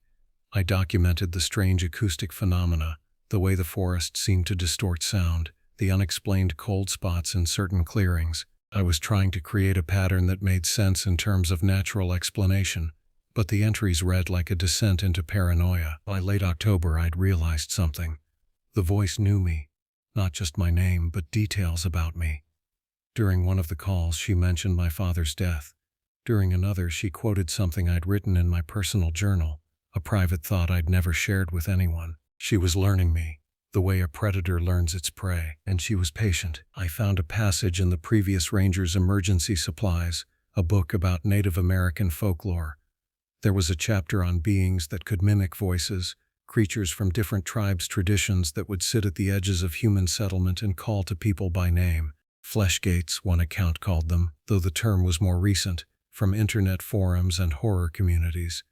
I documented the strange acoustic phenomena, the way the forest seemed to distort sound, the unexplained cold spots in certain clearings. I was trying to create a pattern that made sense in terms of natural explanation, but the entries read like a descent into paranoia. By late October, I'd realized something. The voice knew me, not just my name, but details about me. During one of the calls, she mentioned my father's death. During another, she quoted something I'd written in my personal journal, a private thought I'd never shared with anyone. She was learning me, the way a predator learns its prey, and she was patient. I found a passage in the previous ranger's emergency supplies, a book about Native American folklore. There was a chapter on beings that could mimic voices, creatures from different tribes' traditions that would sit at the edges of human settlement and call to people by name. Fleshgates, one account called them, though the term was more recent, from internet forums and horror communities.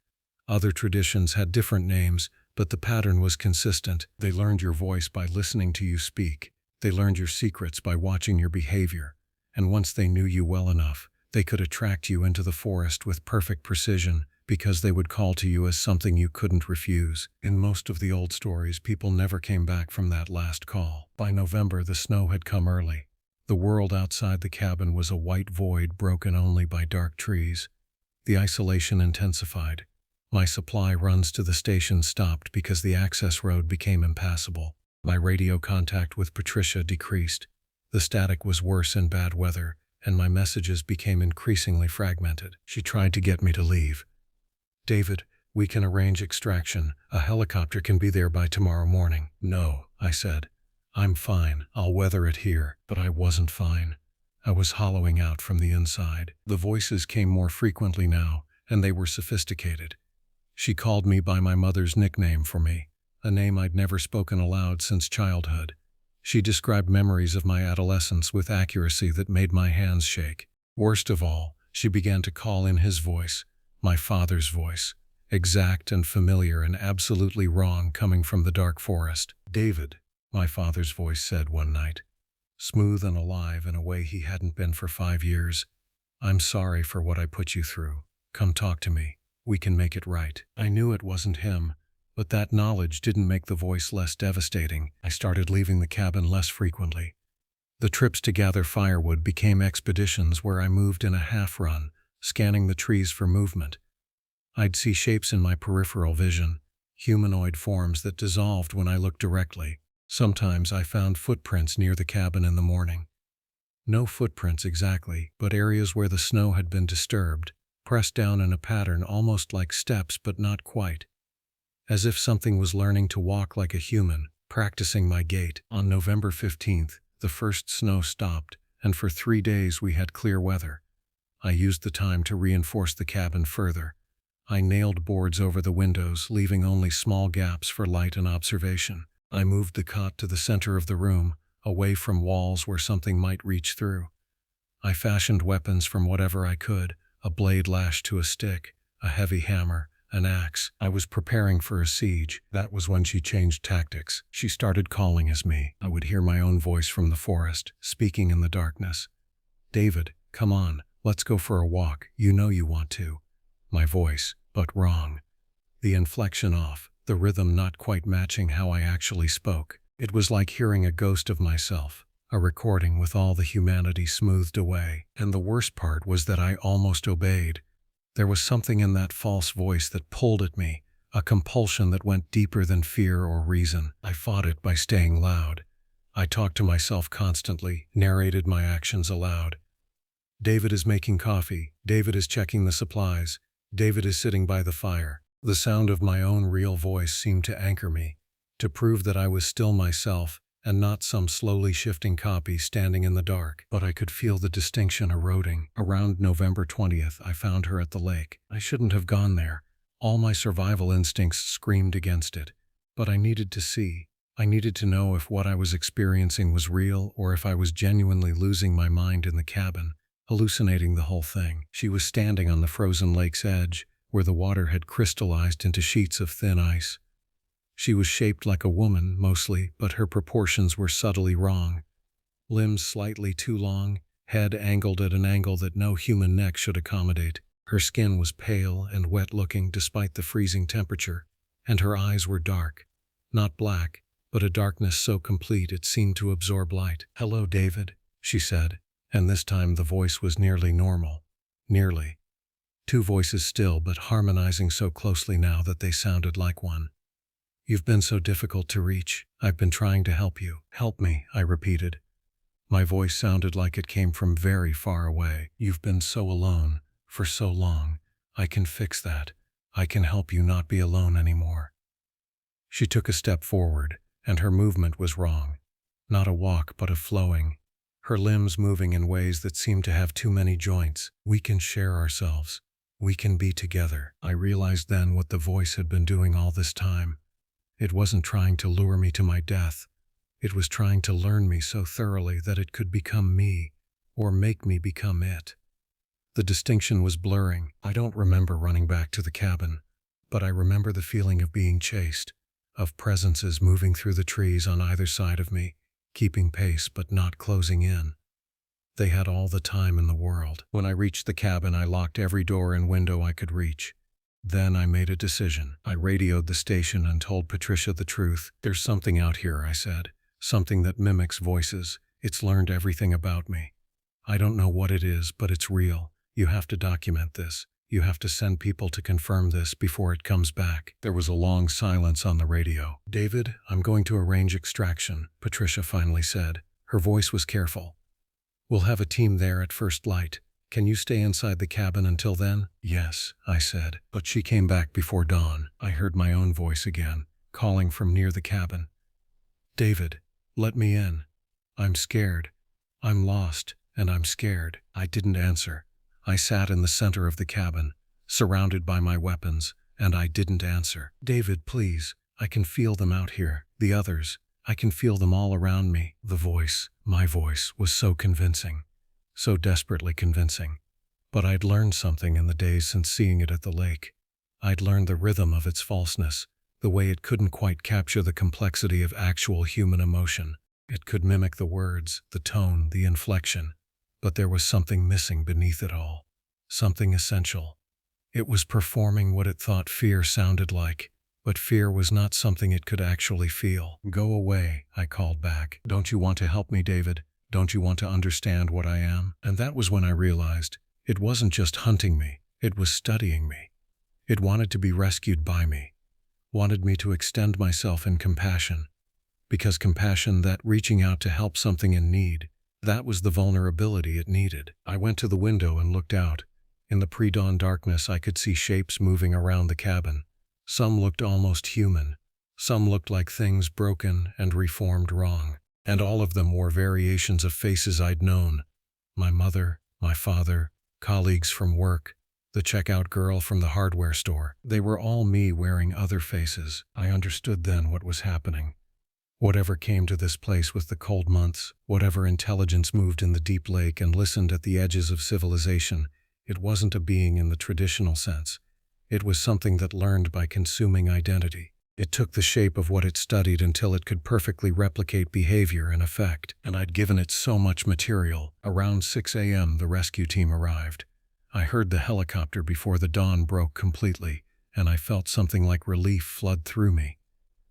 Other traditions had different names, but the pattern was consistent. They learned your voice by listening to you speak. They learned your secrets by watching your behavior. And once they knew you well enough, they could attract you into the forest with perfect precision, because they would call to you as something you couldn't refuse. In most of the old stories, people never came back from that last call. By November, the snow had come early. The world outside the cabin was a white void broken only by dark trees. The isolation intensified. My supply runs to the station stopped because the access road became impassable. My radio contact with Patricia decreased. The static was worse in bad weather, and my messages became increasingly fragmented. She tried to get me to leave. "David, we can arrange extraction. A helicopter can be there by tomorrow morning." "No," I said. "I'm fine. I'll weather it here." But I wasn't fine. I was hollowing out from the inside. The voices came more frequently now, and they were sophisticated. She called me by my mother's nickname for me, a name I'd never spoken aloud since childhood. She described memories of my adolescence with accuracy that made my hands shake. Worst of all, she began to call in his voice, my father's voice, exact and familiar and absolutely wrong coming from the dark forest. "David," my father's voice said one night, smooth and alive in a way he hadn't been for 5 years. "I'm sorry for what I put you through. Come talk to me. We can make it right." I knew it wasn't him, but that knowledge didn't make the voice less devastating. I started leaving the cabin less frequently. The trips to gather firewood became expeditions where I moved in a half-run, scanning the trees for movement. I'd see shapes in my peripheral vision, humanoid forms that dissolved when I looked directly. Sometimes I found footprints near the cabin in the morning. No footprints exactly, but areas where the snow had been disturbed, pressed down in a pattern almost like steps but not quite. As if something was learning to walk like a human, practicing my gait. On November 15th, the first snow stopped, and for 3 days we had clear weather. I used the time to reinforce the cabin further. I nailed boards over the windows, leaving only small gaps for light and observation. I moved the cot to the center of the room, away from walls where something might reach through. I fashioned weapons from whatever I could, a blade lashed to a stick, a heavy hammer, an axe. I was preparing for a siege. That was when she changed tactics. She started calling as me. I would hear my own voice from the forest, speaking in the darkness. "David, come on, let's go for a walk. You know you want to." My voice, but wrong. The inflection off, the rhythm not quite matching how I actually spoke. It was like hearing a ghost of myself, a recording with all the humanity smoothed away. And the worst part was that I almost obeyed. There was something in that false voice that pulled at me, a compulsion that went deeper than fear or reason. I fought it by staying loud. I talked to myself constantly, narrated my actions aloud. "David is making coffee. David is checking the supplies. David is sitting by the fire." The sound of my own real voice seemed to anchor me, to prove that I was still myself and not some slowly shifting copy standing in the dark. But I could feel the distinction eroding. Around November 20th, I found her at the lake. I shouldn't have gone there. All my survival instincts screamed against it. But I needed to see. I needed to know if what I was experiencing was real or if I was genuinely losing my mind in the cabin, hallucinating the whole thing. She was standing on the frozen lake's edge, where the water had crystallized into sheets of thin ice. She was shaped like a woman, mostly, but her proportions were subtly wrong. Limbs slightly too long, head angled at an angle that no human neck should accommodate. Her skin was pale and wet-looking despite the freezing temperature, and her eyes were dark. Not black, but a darkness so complete it seemed to absorb light. "Hello, David," she said, and this time the voice was nearly normal. Nearly. Two voices still, but harmonizing so closely now that they sounded like one. "You've been so difficult to reach. I've been trying to help you." "Help me," I repeated. My voice sounded like it came from very far away. "You've been so alone, for so long. I can fix that. I can help you not be alone anymore." She took a step forward, and her movement was wrong. Not a walk, but a flowing. Her limbs moving in ways that seemed to have too many joints. "We can share ourselves. We can be together." I realized then what the voice had been doing all this time. It wasn't trying to lure me to my death. It was trying to learn me so thoroughly that it could become me, or make me become it. The distinction was blurring. I don't remember running back to the cabin, but I remember the feeling of being chased, of presences moving through the trees on either side of me, keeping pace but not closing in. They had all the time in the world. When I reached the cabin, I locked every door and window I could reach. Then I made a decision. I radioed the station and told Patricia the truth. "There's something out here," I said. "Something that mimics voices. It's learned everything about me. I don't know what it is, but it's real. You have to document this. You have to send people to confirm this before it comes back." There was a long silence on the radio. "David, I'm going to arrange extraction," Patricia finally said. Her voice was careful. "We'll have a team there at first light. Can you stay inside the cabin until then?" "Yes," I said. But she came back before dawn. I heard my own voice again, calling from near the cabin. "David, let me in. I'm scared. I'm lost, and I'm scared." I didn't answer. I sat in the center of the cabin, surrounded by my weapons, and I didn't answer. "David, please. I can feel them out here. The others. I can feel them all around me." The voice, my voice, was so convincing. So desperately convincing. But I'd learned something in the days since seeing it at the lake. I'd learned the rhythm of its falseness, the way it couldn't quite capture the complexity of actual human emotion. It could mimic the words, the tone, the inflection, but there was something missing beneath it all. Something essential. It was performing what it thought fear sounded like, but fear was not something it could actually feel. "Go away," I called back. "Don't you want to help me, David? Don't you want to understand what I am?" And that was when I realized it wasn't just hunting me, it was studying me. It wanted to be rescued by me, wanted me to extend myself in compassion. Because compassion, that reaching out to help something in need, that was the vulnerability it needed. I went to the window and looked out. In the pre-dawn darkness, I could see shapes moving around the cabin. Some looked almost human. Some looked like things broken and reformed wrong. And all of them were variations of faces I'd known. My mother, my father, colleagues from work, the checkout girl from the hardware store. They were all me wearing other faces. I understood then what was happening. Whatever came to this place with the cold months, whatever intelligence moved in the deep lake and listened at the edges of civilization, it wasn't a being in the traditional sense. It was something that learned by consuming identity. It took the shape of what it studied until it could perfectly replicate behavior and effect, and I'd given it so much material. Around 6 a.m. the rescue team arrived. I heard the helicopter before the dawn broke completely, and I felt something like relief flood through me.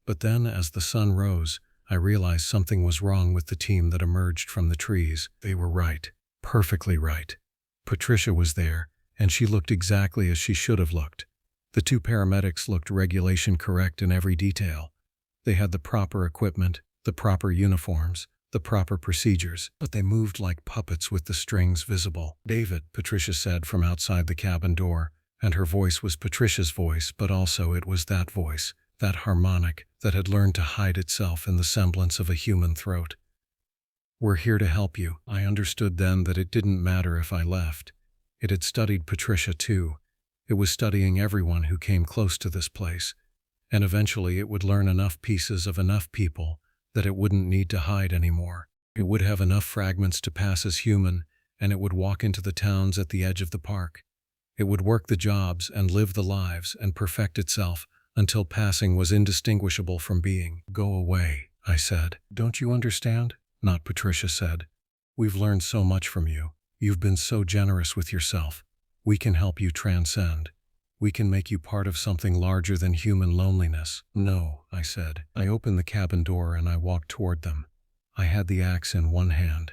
But then, as the sun rose, I realized something was wrong with the team that emerged from the trees. They were right. Perfectly right. Patricia was there, and she looked exactly as she should have looked. The two paramedics looked regulation correct in every detail. They had the proper equipment, the proper uniforms, the proper procedures, but they moved like puppets with the strings visible. "David," Patricia said from outside the cabin door, and her voice was Patricia's voice, but also it was that voice, that harmonic that had learned to hide itself in the semblance of a human throat. "We're here to help you." I understood then that it didn't matter if I left. It had studied Patricia too. It was studying everyone who came close to this place, and eventually it would learn enough pieces of enough people that it wouldn't need to hide anymore. It would have enough fragments to pass as human, and it would walk into the towns at the edge of the park. It would work the jobs and live the lives and perfect itself until passing was indistinguishable from being. "Go away," I said. "Don't you understand?" Not Patricia said. "We've learned so much from you. You've been so generous with yourself. We can help you transcend. We can make you part of something larger than human loneliness." "No," I said. I opened the cabin door and I walked toward them. I had the axe in one hand.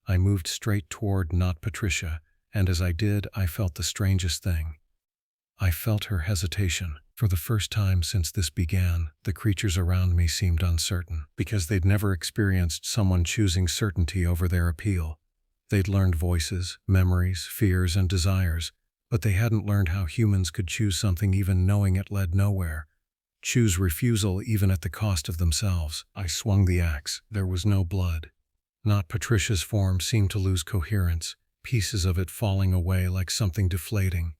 I moved straight toward Not Patricia, and as I did, I felt the strangest thing. I felt her hesitation. For the first time since this began, the creatures around me seemed uncertain, because they'd never experienced someone choosing certainty over their appeal. They'd learned voices, memories, fears, and desires, but they hadn't learned how humans could choose something even knowing it led nowhere. Choose refusal even at the cost of themselves. I swung the axe. There was no blood. Not Patricia's form seemed to lose coherence, pieces of it falling away like something deflating.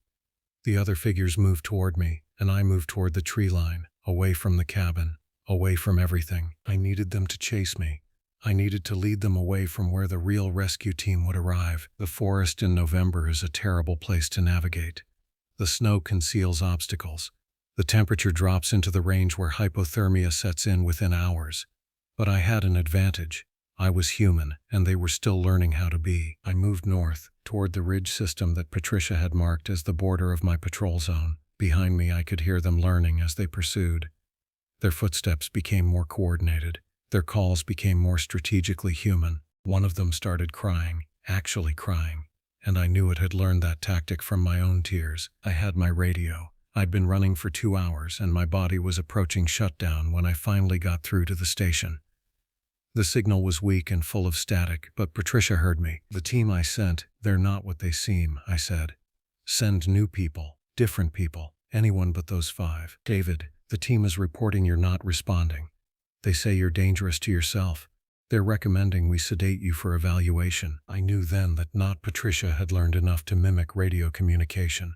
The other figures moved toward me, and I moved toward the tree line, away from the cabin, away from everything. I needed them to chase me. I needed to lead them away from where the real rescue team would arrive. The forest in November is a terrible place to navigate. The snow conceals obstacles. The temperature drops into the range where hypothermia sets in within hours. But I had an advantage. I was human, and they were still learning how to be. I moved north, toward the ridge system that Patricia had marked as the border of my patrol zone. Behind me, I could hear them learning as they pursued. Their footsteps became more coordinated. Their calls became more strategically human. One of them started crying, actually crying, and I knew it had learned that tactic from my own tears. I had my radio. I'd been running for 2 hours, and my body was approaching shutdown when I finally got through to the station. The signal was weak and full of static, but Patricia heard me. "The team I sent, they're not what they seem," I said. "Send new people, different people, anyone but those 5. David, the team is reporting you're not responding. They say you're dangerous to yourself. They're recommending we sedate you for evaluation." I knew then that Not Patricia had learned enough to mimic radio communication.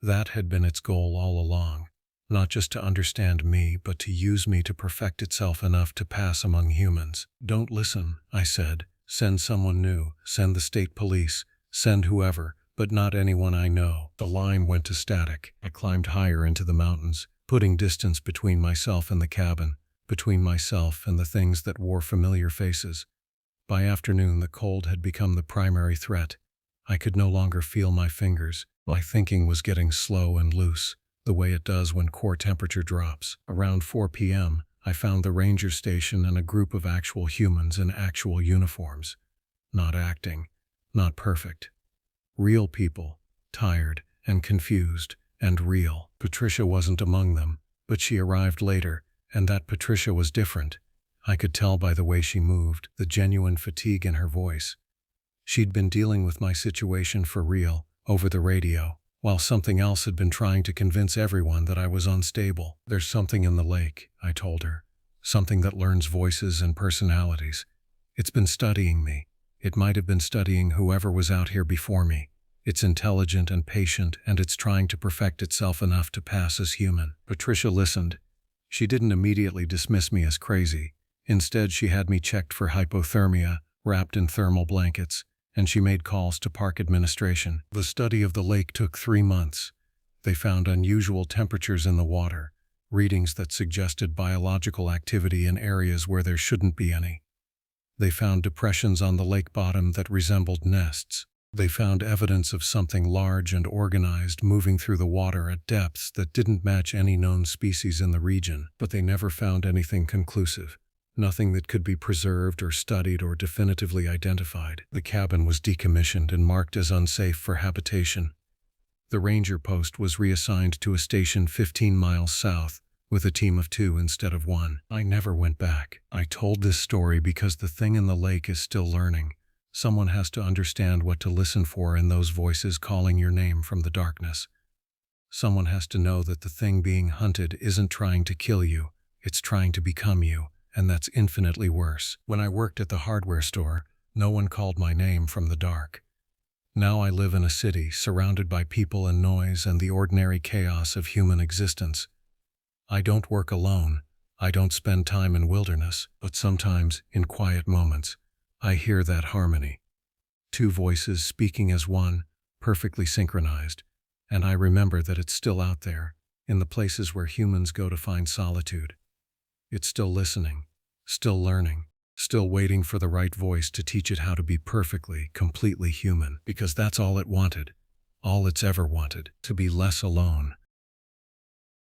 That had been its goal all along. Not just to understand me, but to use me to perfect itself enough to pass among humans. "Don't listen," I said. "Send someone new. Send the state police. Send whoever, but not anyone I know." The line went to static. I climbed higher into the mountains, putting distance between myself and the cabin, between myself and the things that wore familiar faces. By afternoon, the cold had become the primary threat. I could no longer feel my fingers. My thinking was getting slow and loose, the way it does when core temperature drops. Around 4 p.m., I found the ranger station and a group of actual humans in actual uniforms. Not acting, not perfect. Real people, tired and confused and real. Patricia wasn't among them, but she arrived later, and that Patricia was different. I could tell by the way she moved, the genuine fatigue in her voice. She'd been dealing with my situation for real, over the radio, while something else had been trying to convince everyone that I was unstable. "There's something in the lake," I told her. "Something that learns voices and personalities. It's been studying me. It might have been studying whoever was out here before me. It's intelligent and patient, and it's trying to perfect itself enough to pass as human." Patricia listened. She didn't immediately dismiss me as crazy. Instead, she had me checked for hypothermia, wrapped in thermal blankets, and she made calls to park administration. The study of the lake took 3 months. They found unusual temperatures in the water, readings that suggested biological activity in areas where there shouldn't be any. They found depressions on the lake bottom that resembled nests. They found evidence of something large and organized moving through the water at depths that didn't match any known species in the region, but they never found anything conclusive. Nothing that could be preserved or studied or definitively identified. The cabin was decommissioned and marked as unsafe for habitation. The ranger post was reassigned to a station 15 miles south, with a team of 2 instead of 1. I never went back. I told this story because the thing in the lake is still learning. Someone has to understand what to listen for in those voices calling your name from the darkness. Someone has to know that the thing being hunted isn't trying to kill you, it's trying to become you, and that's infinitely worse. When I worked at the hardware store, no one called my name from the dark. Now I live in a city surrounded by people and noise and the ordinary chaos of human existence. I don't work alone. I don't spend time in wilderness, but sometimes, in quiet moments, I hear that harmony. Two voices speaking as one, perfectly synchronized, and I remember that it's still out there, in the places where humans go to find solitude. It's still listening, still learning, still waiting for the right voice to teach it how to be perfectly, completely human, because that's all it wanted, all it's ever wanted, to be less alone.